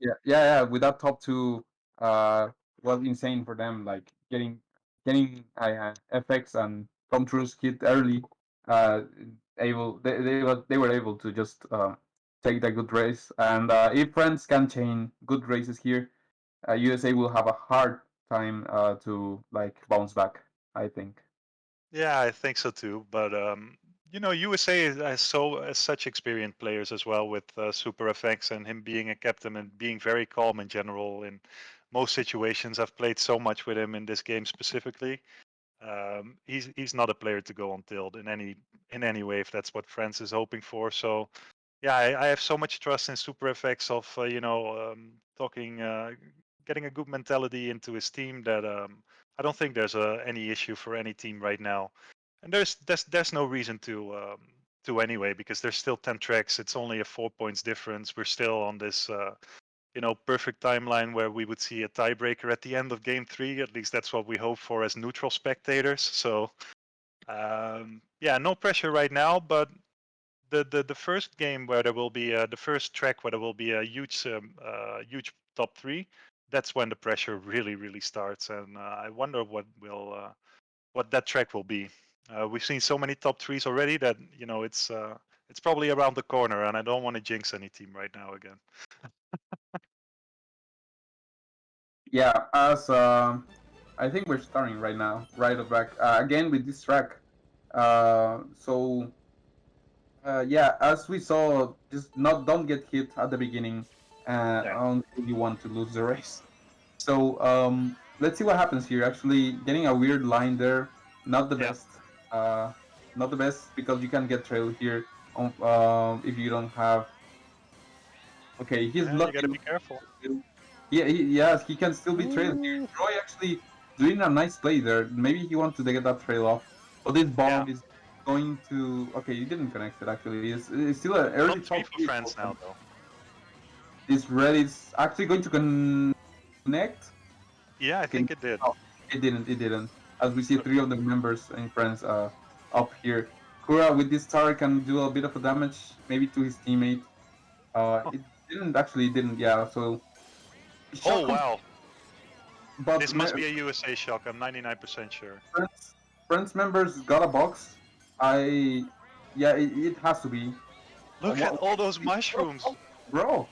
Yeah. yeah. With that top two, was insane for them. Like getting FX and Tom Cruise hit early. Uh, they were able to just take that good race. And if France can chain good races here, USA will have a hard time to like bounce back, I think. Yeah, I think so too. But USA has such experienced players as well with Super FX and him being a captain and being very calm in general in most situations. I've played so much with him in this game specifically. He's not a player to go on tilt in any way if that's what France is hoping for. So yeah, I have so much trust in Super FX of talking, getting a good mentality into his team that I don't think there's any issue for any team right now, and there's no reason to anyway because there's still 10 tracks. It's only a 4 points difference. We're still on this perfect timeline where we would see a tiebreaker at the end of game three. At least that's what we hope for as neutral spectators. So yeah, no pressure right now, but the first game where there will be the first track where there will be a huge top three. That's when the pressure really starts, and I wonder what will what that track will be. We've seen so many top threes already that it's probably around the corner, and I don't want to jinx any team right now again. Yeah, as I think we're starting right now, right at back again with this track. Yeah, as we saw, just not don't get hit at the beginning Yeah. until you want to lose the race. So let's see what happens here. Actually, getting a weird line there, not the Yeah. best. Uh, not the best because you can get trailed here if you don't have. Okay, he's Yeah, you lucky. got to be careful. Yeah, yes, he can still be trailed here. Ooh. Troy actually doing a nice play there. Maybe he wanted to get that trail off. But this Yeah. bomb is going to. Okay, you didn't connect it actually. It's still an early Top three top for three France for now, him. though. This red is actually going to connect. Yeah, I Okay, think it did. oh, it didn't. It didn't. As we see, three of the members in France up here. Kura with this tower can do a bit of a damage, maybe to his teammate. Huh. It didn't actually. It didn't. Yeah. So Oh, shock him, wow. but This must be a USA shock. I'm 99% sure. friends members got a box. I yeah, it has to be. Look at all those Bro, mushrooms. bro,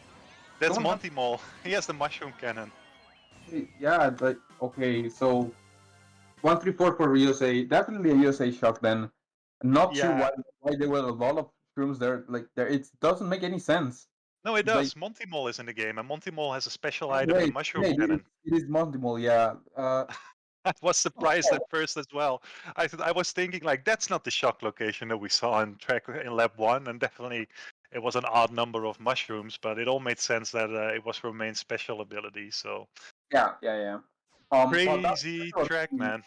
That's someone has Monty Mole. He has the mushroom cannon. yeah. Like okay, so 134 for USA. Definitely a USA shock. Then not sure Yeah. why there were a lot of shrooms there. Like there, it doesn't make any sense. No, it It's like does. Monty Mole is in the game, and Monty Mole has a special item, the wait, mushroom wait, cannon. it is multiple. Yeah. I was surprised at first as well. I was thinking like that's not the shock location that we saw in track in lab one, and definitely it was an odd number of mushrooms, but it all made sense that it was for main special ability. So Yeah, yeah, yeah. But that crazy track, man.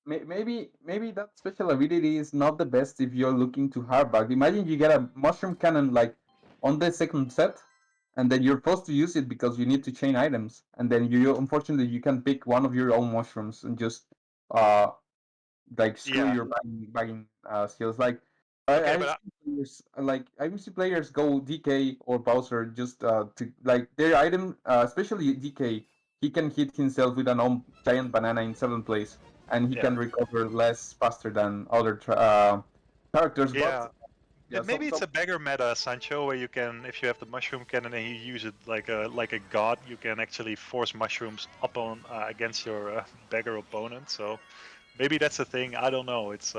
maybe that special ability is not the best if you're looking to hardback. Imagine you get a mushroom cannon like on the second set, and then you're forced to use it because you need to chain items, and then you unfortunately you can pick one of your own mushrooms and just uh like screw Yeah. your bagging skills. Like Okay, I've seen players I've seen players go DK or Bowser just to like their item, especially DK. He can hit himself with an own giant banana in 7th place, and he yeah, can recover less faster than other characters. But yeah. yeah, Maybe it's a beggar meta, Sancho, where you can, if you have the mushroom cannon and you use it like a god, you can actually force mushrooms up on against your beggar opponent. So maybe that's a thing. I don't know. It's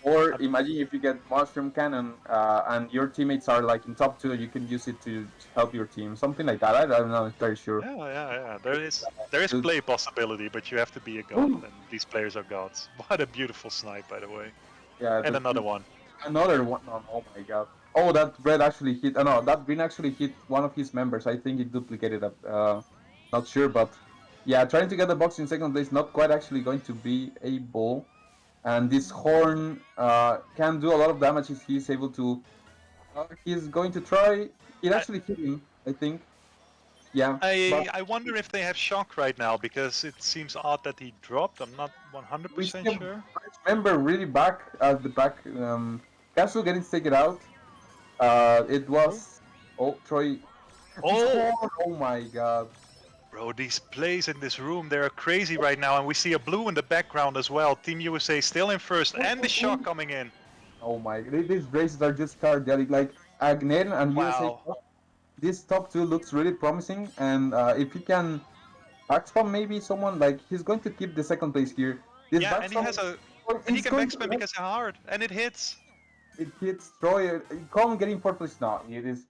or imagine if you get mushroom cannon and your teammates are like in top two, you can use it to help your team, something like that. I'm not entirely sure. yeah, yeah, yeah. There is Just- play possibility, but you have to be a god, and these players are gods. What a beautiful snipe, by the way, yeah, and another one. another one. Oh my god. Oh, that red actually hit. No, that green actually hit one of his members. I think it duplicated it. Not sure, but yeah, trying to get the box in 2nd place, not quite actually going to be able. And this horn can do a lot of damage if he's able to. He's going to try. It I, actually hit him, I think. Yeah, but I wonder if they have shock right now because it seems odd that he dropped. I'm not we see 100% a sure. member really back at the back. Castle getting taken out. It Oh, was Troy. His oh, horn. Oh my god. bro, these plays in this room, they're crazy right now, and we see a blue in the background as well. Team USA still in first, and the shock coming in. Oh my! These races are just cardiac. Like Agnet and USA, Wow. this top two looks really promising. And if he can backspam maybe someone, like he's going to keep the 2nd place here. This Yeah, and he backspam, has a, and he it's can going to backspam because it's hard, and it hits. it hits Troy. Colin getting 4th place. No, it is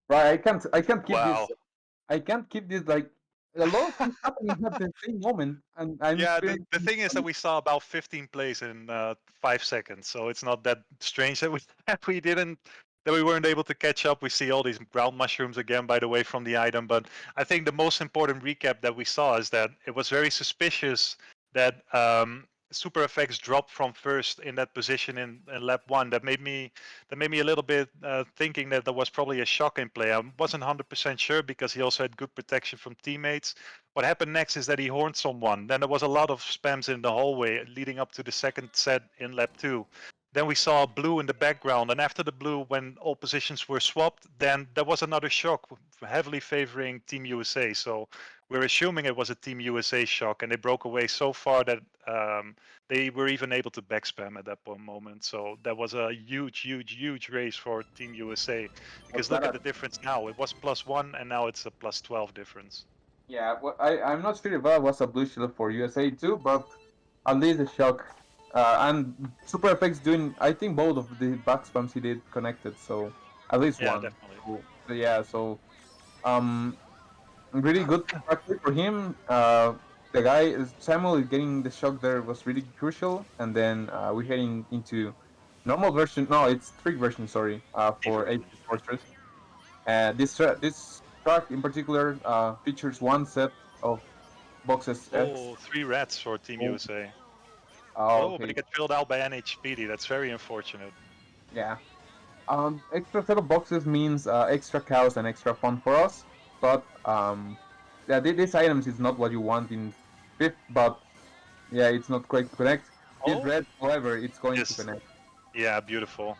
right. I can't keep this. Wow. I can't keep this. Like a lot of things happening at the same moment, and I'm Yeah, the, experiencing. the thing is that we saw about 15 plays in 5 seconds, so it's not that strange that we that we didn't that we weren't able to catch up. We see all these ground mushrooms again, by the way, from the item. But I think the most important recap that we saw is that it was very suspicious that super effects dropped from first in that position in lap one. That made me a little bit thinking that there was probably a shock in play. I wasn't 100% sure because he also had good protection from teammates. What happened next is that he horned someone. Then there was a lot of spams in the hallway leading up to the second set in lap two. Then we saw blue in the background, and after the blue, when all positions were swapped, then there was another shock heavily favoring Team USA. So we're assuming it was a Team USA shock, and they broke away so far that they were even able to backspam at that moment. So that was a huge, huge, huge race for Team USA. Was Because that look at a the difference now. It was +1, and now it's a +12 difference. Yeah, well, I'm not sure if that was a blue shield for USA too, but at least a shock. And Super FX doing, I think both of the back spams he did connected, so at least Yeah, one. definitely. So yeah, so um, really good factor for him. The guy Samuel getting the shock there was really crucial, and then we're heading into normal version. No, it's trick version. Sorry, for Even. 8 Fortress. This track in particular features one set of boxes X. Oh, 3 reds for Team Oh, USA. Oh, but okay, they get filled out by NHPD. That's very unfortunate. yeah. Extra set of boxes means extra cows and extra fun for us, but yeah, these items is not what you want in fifth, but yeah, it's not quite to connect. This Oh, red, however, it's going to yes. connect. Yeah, beautiful.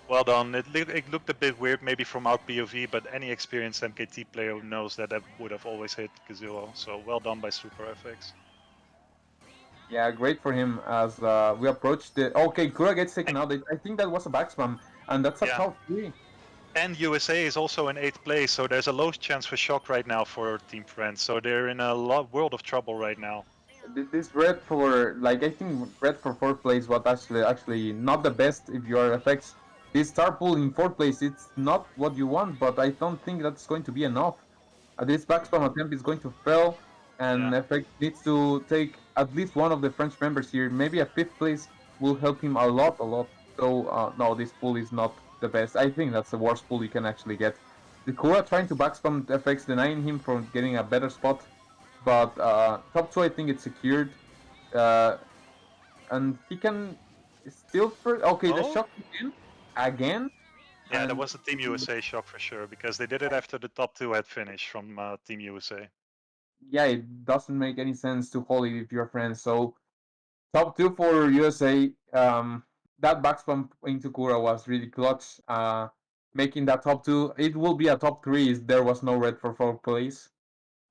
Well done. It looked a bit weird, maybe from our POV, but any experienced MKT player knows that that would have always hit Kazuo. So well done by Super FX. Yeah, great for him as we approach the. Okay, Kura gets taken out. I think that was a back spam, and that's a Yeah, top three. and USA is also in 8th place, so there's a low chance for shock right now for Team France. So they're in a world of trouble right now. This red for like I think red for fourth place was actually not the best if you are FX. This star pool in fourth place it's not what you want, but I don't think that's going to be enough. This back spam attempt is going to fail, Yeah. and FX needs to take at least one of the French members here. Maybe a fifth place will help him a lot, a lot. So no, this pool is not the best. I think that's the worst pool you can actually get. The Kura trying to back spam FX, denying him from getting a better spot, but top two I think it's secured, uh, and he can still first. Okay, the Oh, shock again, yeah, that and was a Team USA shock for sure because they did it after the top two had finished from Team USA. yeah, it doesn't make any sense to hold it if you're friends. So top two for USA. That backspam into Kura was really clutch. Making that top two, it will be a top three if there was no red for fourth place.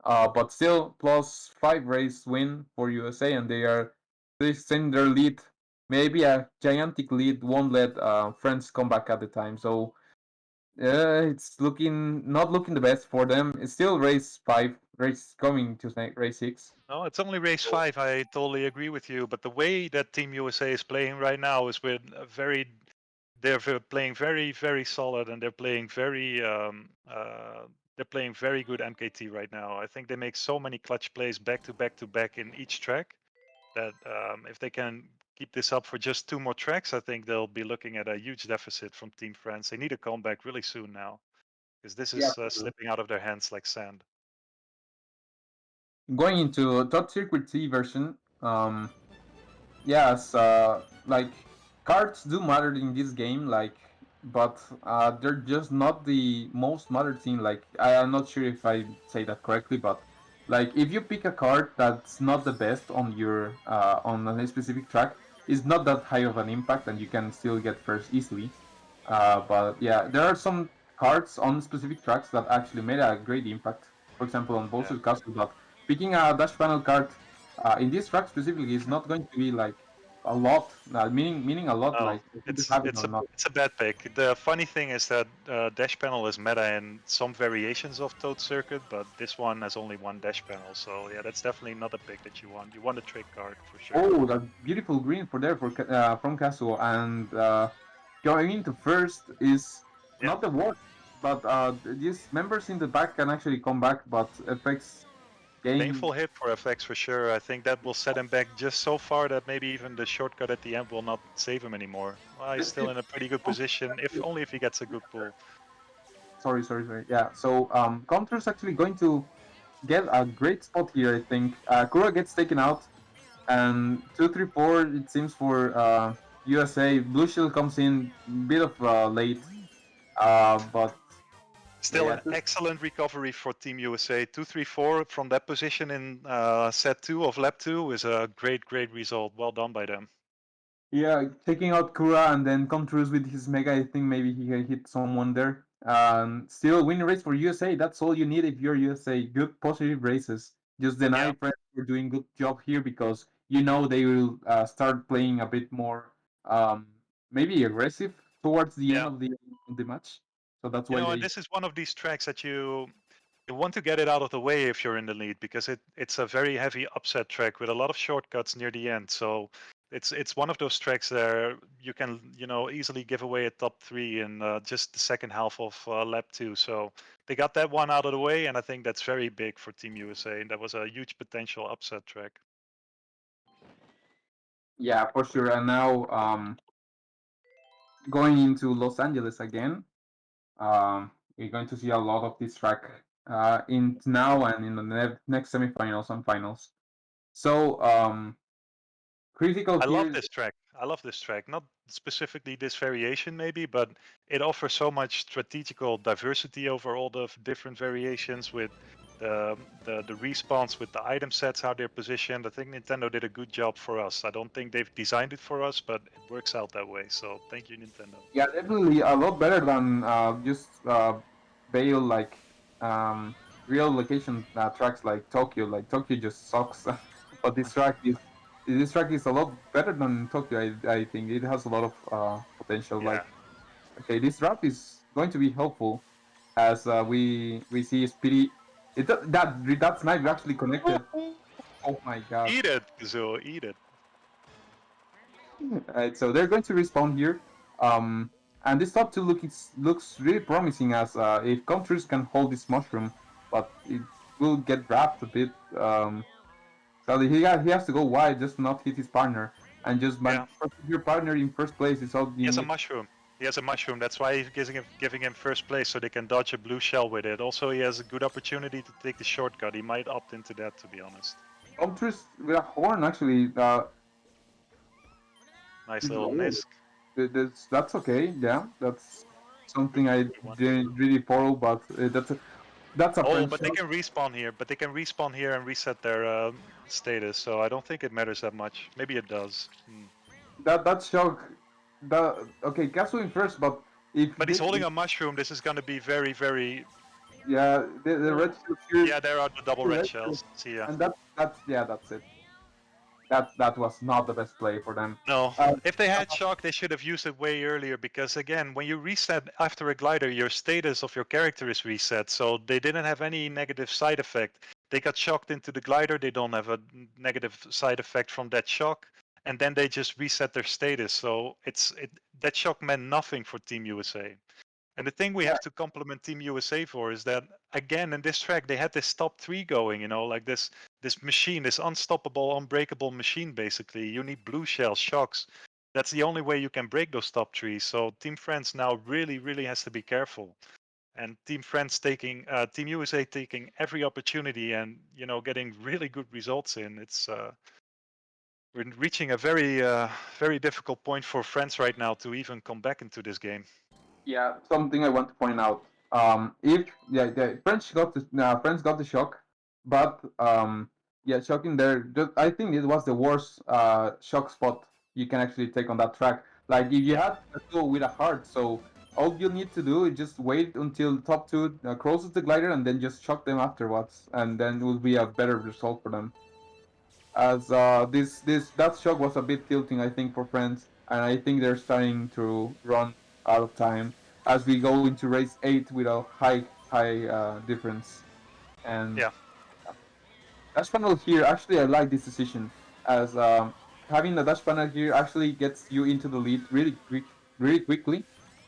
But still, +5 race win for USA, and they are extending their lead. Maybe a gigantic lead won't let France come back at the time. So it's looking not looking the best for them. It's still race 5, race coming to race 6. No, it's only race 5. I totally agree with you. But the way that Team USA is playing right now is with a very, playing very, very solid, and they're playing very good MKT right now. I think they make so many clutch plays back to back to back in each track that if they can keep this up for just 2 more tracks, I think they'll be looking at a huge deficit from Team France. They need a comeback really soon now because this Yeah, is slipping out of their hands like sand. going into top circuit T version. Yes, like cards do matter in this game, like, but they're just not the most matter thing. Like, I'm not sure if I say that correctly, but like, if you pick a card that's not the best on your on a specific track, it's not that high of an impact, and you can still get first easily. But yeah, there are some cards on specific tracks that actually made a great impact. For example, on Yeah. Bowser Castle, but picking a dash panel card in this track specifically is not going to be like a lot, meaning a lot, Oh, like if you have it or not. it's a bad pick. The funny thing is that dash panel is meta in some variations of Toad Circuit, but this one has only one dash panel. So yeah, that's definitely not a pick that you want. You want a trick card for sure. Oh, that beautiful green for there for from Castle, and going into first is Yeah, not the worst, but these members in the back can actually come back, but affects game. painful hit for FX for sure. I think that will set him back just so far that maybe even the shortcut at the end will not save him anymore. Well, he's Let's still see. in a pretty good position, if only if he gets a good pull. Sorry. Yeah. So Counter's actually going to get a great spot here. I think Kura gets taken out, and 2-3-4. It seems for USA. Blue Shield comes in bit of late, but Still yeah, an excellent recovery for Team USA. 2-3-4 from that position in set 2 of lap 2 is a great, great result. Well done by them. yeah, taking out Kura and then Counter's with his Mega. I think maybe he can hit someone there. Still winning race for USA. That's all you need if you're USA. Good positive races. just deny Yeah, friends for doing good job here because you know they will start playing a bit more maybe aggressive towards the end yeah. of the match. So that's You why know, and they. this is one of these tracks that you want to get it out of the way if you're in the lead because it's a very heavy upset track with a lot of shortcuts near the end. So it's one of those tracks there you can easily give away a top three in just the second half of lap two. So they got that one out of the way, and I think that's very big for Team USA. And that was a huge potential upset track. Yeah, for sure. And now going into Los Angeles again, you're going to see a lot of this track in now and in the next semifinals and finals. So critical I love here. this track. I love this track. Not specifically this variation, maybe, but it offers so much strategical diversity over all the different variations with the respawns with the item sets, how they're positioned. I think Nintendo did a good job for us. I don't think they've designed it for us, but it works out that way. So thank you, Nintendo. Yeah, definitely a lot better than just Bale like um, real location tracks like Tokyo. Like Tokyo just sucks, but this track is a lot better than Tokyo. I think it has a lot of potential. Yeah. Like okay, this draft is going to be helpful as we see Speedy. That snipe actually connected. Oh my god! Eat it, Kazuo. Eat it. Right, so they're going to respawn here. Um, and this top two looks really promising as if countries can hold this mushroom, but it will get wrapped a bit. So he has to go wide, just not hit his partner, and just Yeah. put your partner in first place is all He you has a need. mushroom. He has a mushroom. That's why he's giving him first place so they can dodge a blue shell with it. Also, he has a good opportunity to take the shortcut. He might opt into that, to be honest. Countries with a horn actually. Nice little Oh, Nisk. that's okay. Yeah, that's something I Good one. didn't really follow, but that's a Oh, French but they shot. can respawn here. But they can respawn here and reset their status. So I don't think it matters that much. Maybe it does. That shock. Okay, Castle in first, but if But he's they, holding a mushroom. This is going to be very, very. yeah, the red shield here, Yeah, there are the double the red red shield, shells. See ya. and that's it. That was not the best play for them. No, Uh, if they had shock, they should have used it way earlier because again, when you reset after a glider, your status of your character is reset. So they didn't have any negative side effect. They got shocked into the glider, they don't have a negative side effect from that shock, and then they just reset their status. So that shock meant nothing for Team USA. And the thing we yeah, have to compliment Team USA for is that again in this track they had this top three going, like this machine, this unstoppable, unbreakable machine. Basically, you need blue shell shocks. That's the only way you can break those top threes. So Team France now really, really has to be careful. And Team USA taking every opportunity and getting really good results in. We're reaching a very, very difficult point for France right now to even come back into this game. yeah, something I want to point out. If yeah, the French got the shock, but yeah, shocking there. I think it was the worst shock spot you can actually take on that track. Like if you Yeah, had to go with a heart, so all you need to do is just wait until top two crosses the glider and then just shock them afterwards, and then it will be a better result for them. As this that shock was a bit tilting, I think, for France, and I think they're starting to run out of time as we go into race 8 with a high difference. And yeah, dash panel here, actually, I like this decision as having the dash panel here actually gets you into the lead really quickly,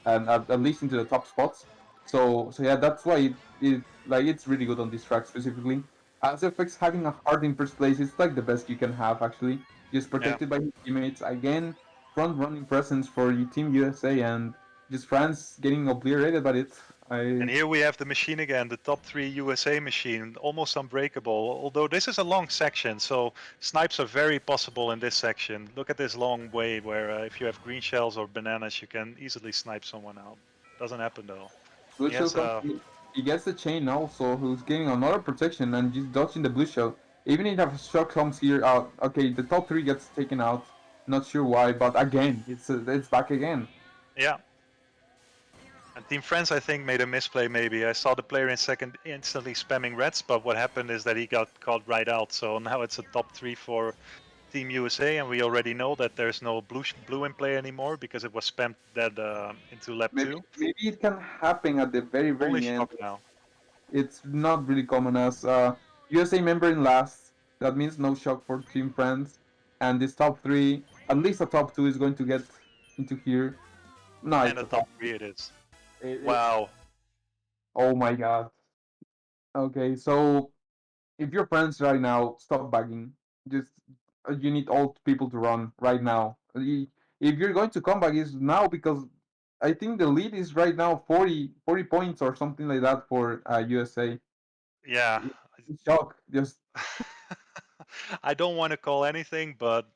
and at least into the top spots. So yeah, that's why it's really good on this track specifically. As FX having a hard in first place, it's like the best you can have actually. Just yeah. protected by his teammates again, front running presence for Team USA, and just France getting obliterated by it. And I here we have the machine again, the top three USA machine, almost unbreakable. Although this is a long section, so snipes are very possible in this section. Look at this long way where if you have green shells or bananas, you can easily snipe someone out. Doesn't happen though. Blue He shell has comes. He gets the chain also, who's getting another protection and just dodging the blue shell. Even if a shock comes here out, okay, the top three gets taken out. Not sure why, but again, it's back again. yeah, And Team France, I think, made a misplay maybe. I saw the player in second instantly spamming reds, but what happened is that he got caught right out. So now it's a top 3 for Team USA, and we already know that there's no blue in play anymore because it was spammed dead into lap Maybe 2. maybe it can happen at the very Only very end. shock now. It's not really common as USA member in last. That means no shock for Team France, and this top three, at least a top two, is going to get into here. No, And it's a a top top. 3 it is. It, Wow. oh my god. Okay, so if you're friends right now, stop bugging. Just you need all people to run right now. If you're going to come back, is now because I think the lead is right now 40 points or something like that for USA. Yeah. Shock. Just I don't want to call anything, but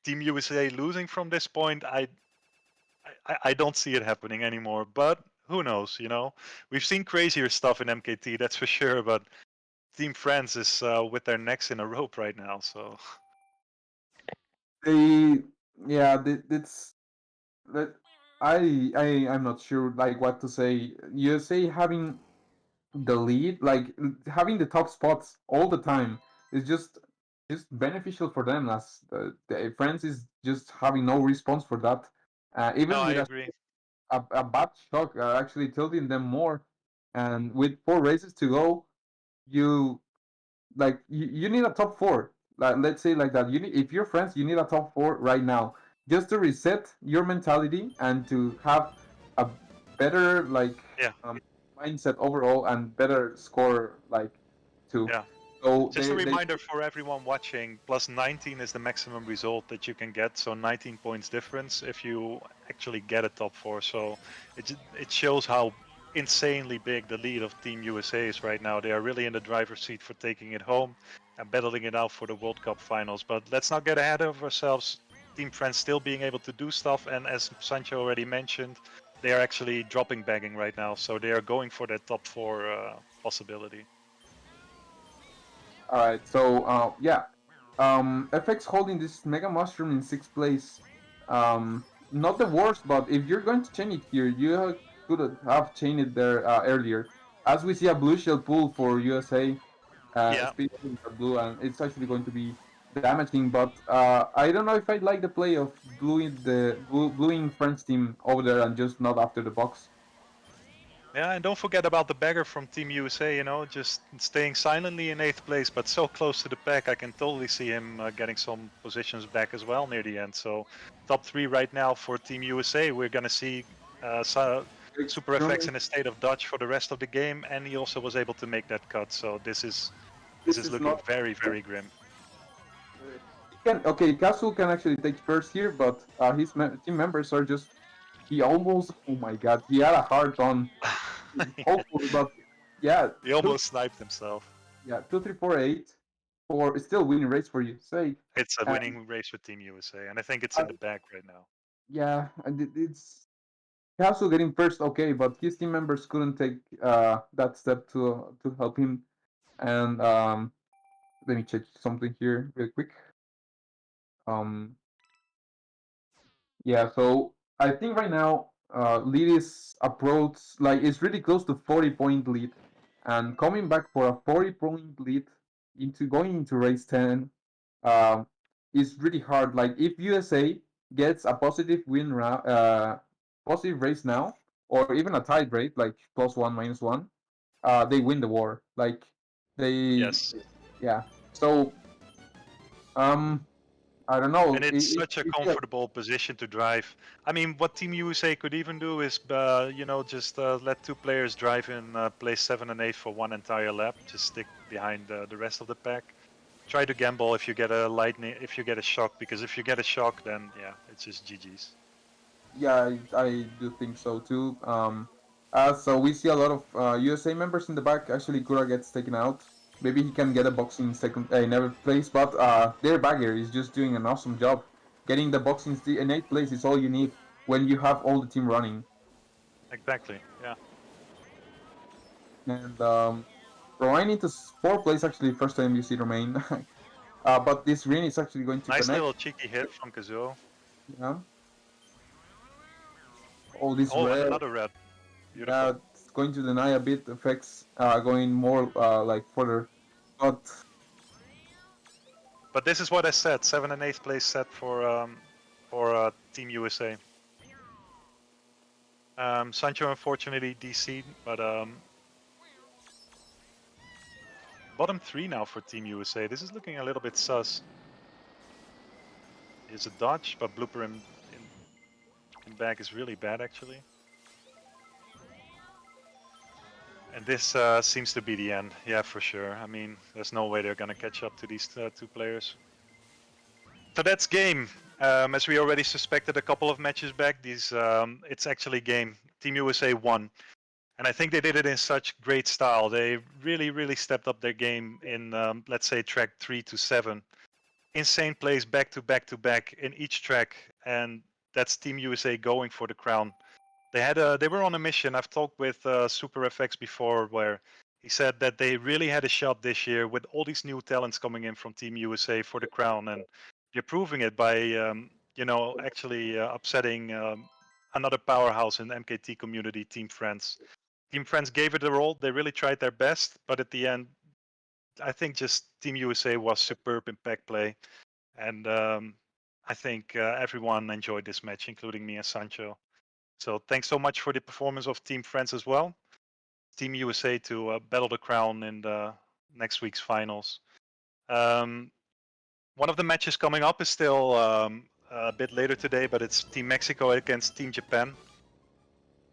Team USA losing from this point, I don't see it happening anymore. But who knows? We've seen crazier stuff in MKT, that's for sure. But Team France is with their necks in a rope right now. So they, yeah, it's that I'm not sure like what to say. USA having the lead, like having the top spots all the time, is just beneficial for them as the France is just having no response for that. no, Even I with agree. a bad shock, actually tilting them more, and with 4 races to go, you you need a top four. Like let's say like that. You need if you're friends, you need a top four right now, just to reset your mentality and to have a better Yeah, mindset overall and better score too. yeah. So Just a reminder for everyone watching, plus 19 is the maximum result that you can get. So 19 points difference if you actually get a top 4. So it shows how insanely big the lead of Team USA is right now. They are really in the driver's seat for taking it home and battling it out for the World Cup finals. But let's not get ahead of ourselves. Team France still being able to do stuff. And as Sancho already mentioned, they are actually dropping bagging right now. So they are going for that top 4 possibility. all right. So yeah, FX holding this Mega Mushroom in sixth place. Not the worst, but if you're going to chain it here, you could have chained it there earlier. As we see a blue shell pull for USA, Yeah. speed blue, and it's actually going to be damaging. But I don't know if I like the play of bluing French team over there and just not after the box. Yeah, and don't forget about the bagger from Team USA, just staying silently in 8th place, but so close to the pack. I can totally see him getting some positions back as well near the end. So, top 3 right now for Team USA. We're going to see Super FX in a state of dodge for the rest of the game, and he also was able to make that cut. So, this This is is looking not. very, very grim. Okay, Castle can actually take first here, but his team members are just. He almost. Oh my God, he had a hard on. Yeah, Hopefully, but yeah, he almost sniped himself. 2, 3, 4, 8 for still winning race for you. Say, It's a and winning race with Team USA, and I think it's uh, in the bag right now. yeah, and it's Castle getting first, okay, but his team members couldn't take that step to help him. And let me check something here real quick. Um, yeah, so I think right now lead is approach like it's really close to 40-point lead, and coming back for a 40-point lead into going into race 10 um, is really hard. Like if USA gets a positive positive race now, or even a tied rate like +1 -1, they win the war. Like they, Yes. yeah. So um, I don't know. And it's such a comfortable position to drive. I mean, what Team USA could even do is, just let 2 players drive in place 7 and 8 for one entire lap. Just stick behind the rest of the pack. Try to gamble if you get a lightning, if you get a shock, because if you get a shock, then yeah, it's just GG's. Yeah, I do think so too. So we see a lot of USA members in the back. Actually, Kura gets taken out. Maybe he can get a box in in 8th place, but their bagger is just doing an awesome job. Getting the box in 8th place is all you need when you have all the team running. Exactly. Yeah. And Romain into 4th place, actually, first time you see Romain. But this green is actually going to Nice connect. little cheeky hit from Kazuo. Yeah. Oh, this Oh, and red. another red. Yeah, Beautiful. it's going to deny a bit effects, going more like further. But But this is what I said: 7th and 8th place set for Team USA. Sancho unfortunately DC'd, but bottom 3 now for Team USA. This is looking a little bit sus. Here's a dodge, but blooper in back is really bad actually. And this seems to be the end. Yeah, for sure. I mean, there's no way they're gonna catch up to these two players. So that's game. As we already suspected a couple of matches back, it's actually game. Team USA won. And I think they did it in such great style. They really stepped up their game in, let's say, track 3 to 7. Insane plays back to back to back in each track. And that's Team USA going for the crown. They were on a mission. I've talked with Super FX before, where he said that they really had a shot this year with all these new talents coming in from Team USA for the crown, and they're proving it by actually upsetting another powerhouse in the MKT community, Team France. Team France gave it a roll. They really tried their best, but at the end, I think just Team USA was superb in pack play, and I think everyone enjoyed this match, including me and Sancho. So thanks so much for the performance of Team France as well. Team USA to battle the crown in the next week's finals. Um, one of the matches coming up is still a bit later today, but it's Team Mexico against Team Japan.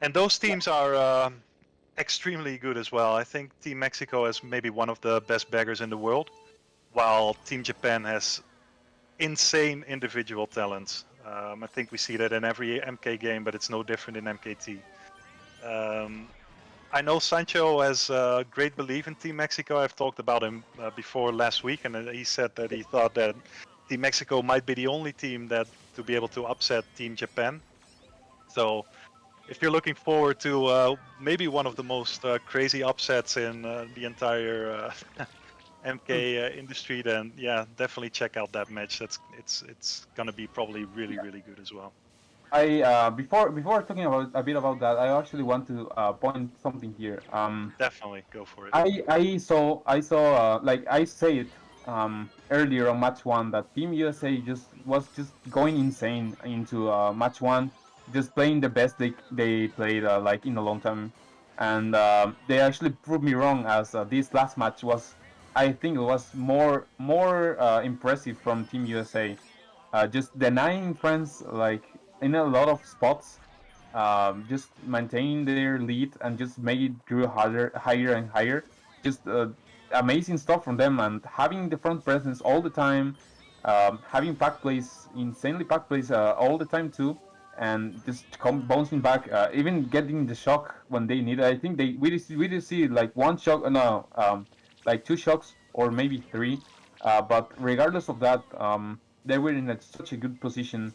And those teams are extremely good as well. I think Team Mexico is maybe one of the best baggers in the world, while Team Japan has insane individual talents. I think we see that in every MK game, but it's no different in MKT. Um, I know Sancho has great belief in Team Mexico. I've talked about him before last week, and he said that he thought that Team Mexico might be the only team that to be able to upset Team Japan. So if you're looking forward to maybe one of the most crazy upsets in the entire MK industry, then yeah, definitely check out that match. It's gonna be probably really good as well. I before talking about a bit about that, I actually want to point something here. Definitely go for it. I saw like I said earlier on match one that Team USA just going insane into match one, just playing the best they played like in a long time, and they actually proved me wrong as this last match was, I think it was more impressive from Team USA, just denying France like in a lot of spots, just maintaining their lead and just make it grow harder, higher and higher. Just amazing stuff from them and having the front presence all the time, having pack plays, insanely pack plays all the time too, and just come bouncing back, even getting the shock when they need it. I think we did see like one shock, no, like two shocks or maybe three, but regardless of that, they were in such a good position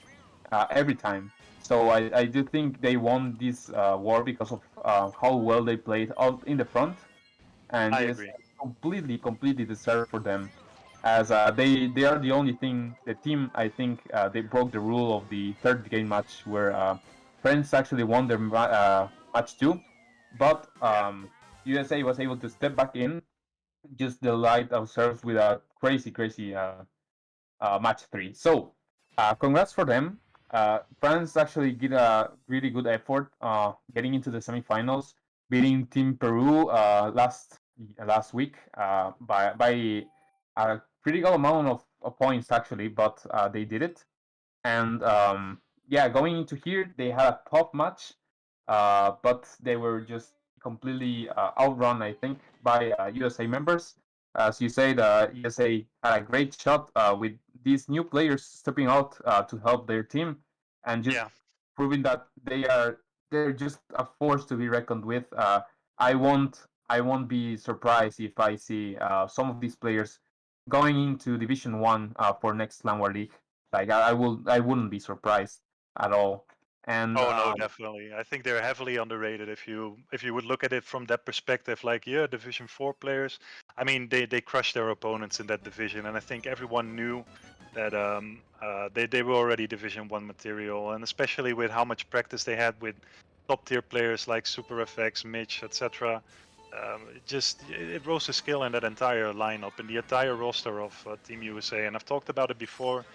every time. So I do think they won this war because of how well they played out in the front, and I just agree. completely deserved for them, as they are the only thing, the team, I think they broke the rule of the third game match where France actually won their match too, but Yeah. USA was able to step back in, just delight ourselves with a crazy match three. So, congrats for them. France actually did a really good effort getting into the semifinals, beating Team Peru last week by a critical amount of points actually, but they did it. And yeah, going into here, they had a tough match, but they were just completely outrun, I think, by USA members. As you said, USA had a great shot with these new players stepping out to help their team, and just Yeah. proving that they're just a force to be reckoned with. I won't be surprised if I see some of these players going into Division One for next Langwar League. Like I wouldn't be surprised at all. And Oh no, definitely. I think they're heavily underrated if you would look at it from that perspective. Like, yeah, Division 4 players. I mean, they crushed their opponents in that division, and I think everyone knew that they were already Division 1 material, and especially with how much practice they had with top tier players like Super FX, Mitch, etc. It rose the skill in that entire lineup and the entire roster of Team USA. And I've talked about it before.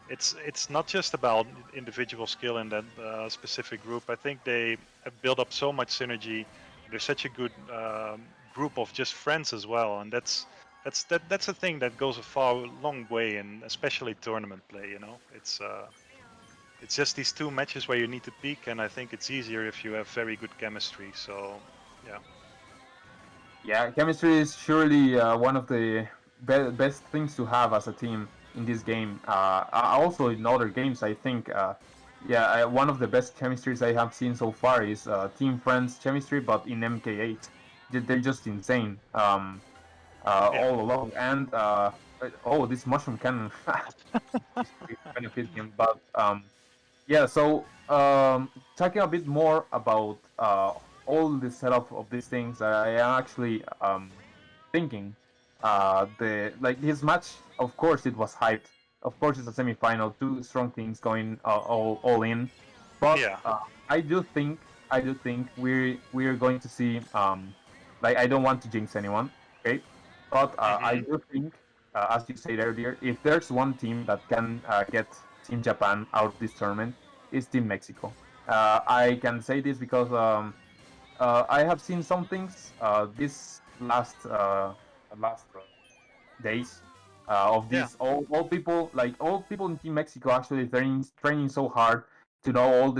It's not just about individual skill in that specific group. I think they have built up so much synergy. They're such a good group of just friends as well, and that's a thing that goes a far long way, and especially tournament play. It's just these two matches where you need to peak, and I think it's easier if you have very good chemistry. So yeah. yeah, chemistry is surely one of the best things to have as a team in this game. Also in other games, I think. One of the best chemistries I have seen so far is Team Friends chemistry, but in MK8, they're just insane. Yeah. All along, and oh, this mushroom cannon benefit him, but yeah, so talking a bit more about all the setup of these things, I am actually thinking the like his match. Of course, it was hyped. Of course, it's a semifinal. Two strong teams going all in, but Yeah. I do think we're going to see like I don't want to jinx anyone, okay, but I Hmm. do think as you said earlier, if there's one team that can get Team Japan out of this tournament, is Team Mexico. I can say this because I have seen some things this last days of Yeah. these all people in Team Mexico actually training so hard to know all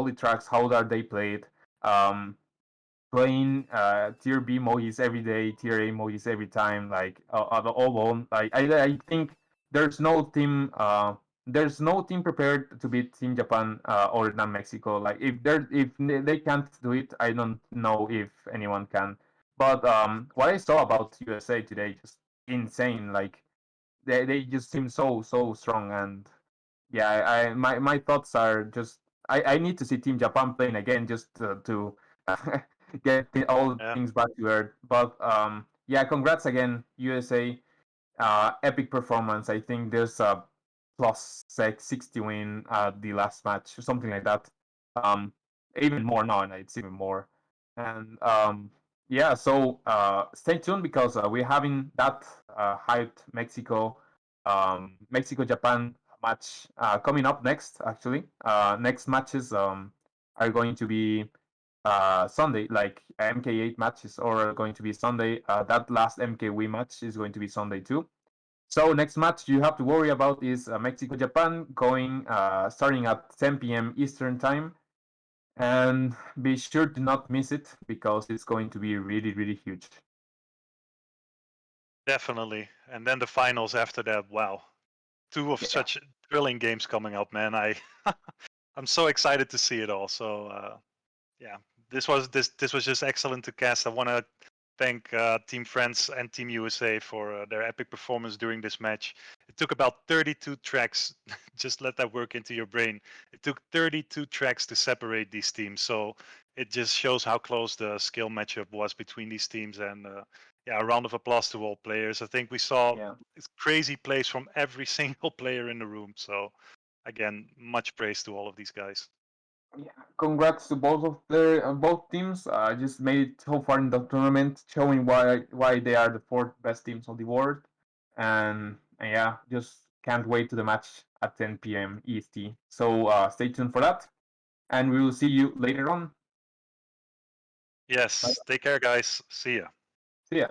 the tracks, how are they played, um, playing tier B emojis every day, tier A emojis every time, like all on. Like I think there's no team there's no team prepared to beat Team Japan other than Mexico. Like if they can't do it, I don't know if anyone can. But what I saw about USA today just insane. Like they just seem so strong, and yeah, my thoughts are just I need to see Team Japan playing again just to get all Yeah. things back to earth. But yeah, congrats again, USA. Epic performance. I think there's a plus 60 win the last match or something like that. Um, Even more. No, it's even more. And yeah, so stay tuned because we're having that hyped Mexico Japan match coming up next. Actually, next matches are going to be Sunday, like MK8 matches, or going to be Sunday. That last MKW match is going to be Sunday too. So next match you have to worry about is Mexico Japan going starting at 10 p.m. Eastern time, and be sure to not miss it because it's going to be really huge. Definitely. And then the finals after that. Wow. Two of Yeah, such thrilling games coming up, man. I'm so excited to see it all. So yeah, this was just excellent to cast. I want to thank Team France and Team USA for their epic performance during this match. It took about 32 tracks. Just let that work into your brain. It took 32 tracks to separate these teams. So it just shows how close the skill matchup was between these teams. And yeah, a round of applause to all players. I think we saw yeah. crazy plays from every single player in the room. So again, much praise to all of these guys. Yeah, congrats to both teams. Just made it so far in the tournament, showing why they are the fourth best teams of the world. And yeah, just can't wait to the match at 10 p.m. EST. So stay tuned for that, and we will see you later on. Bye. Yes, take care, guys. See ya. See ya.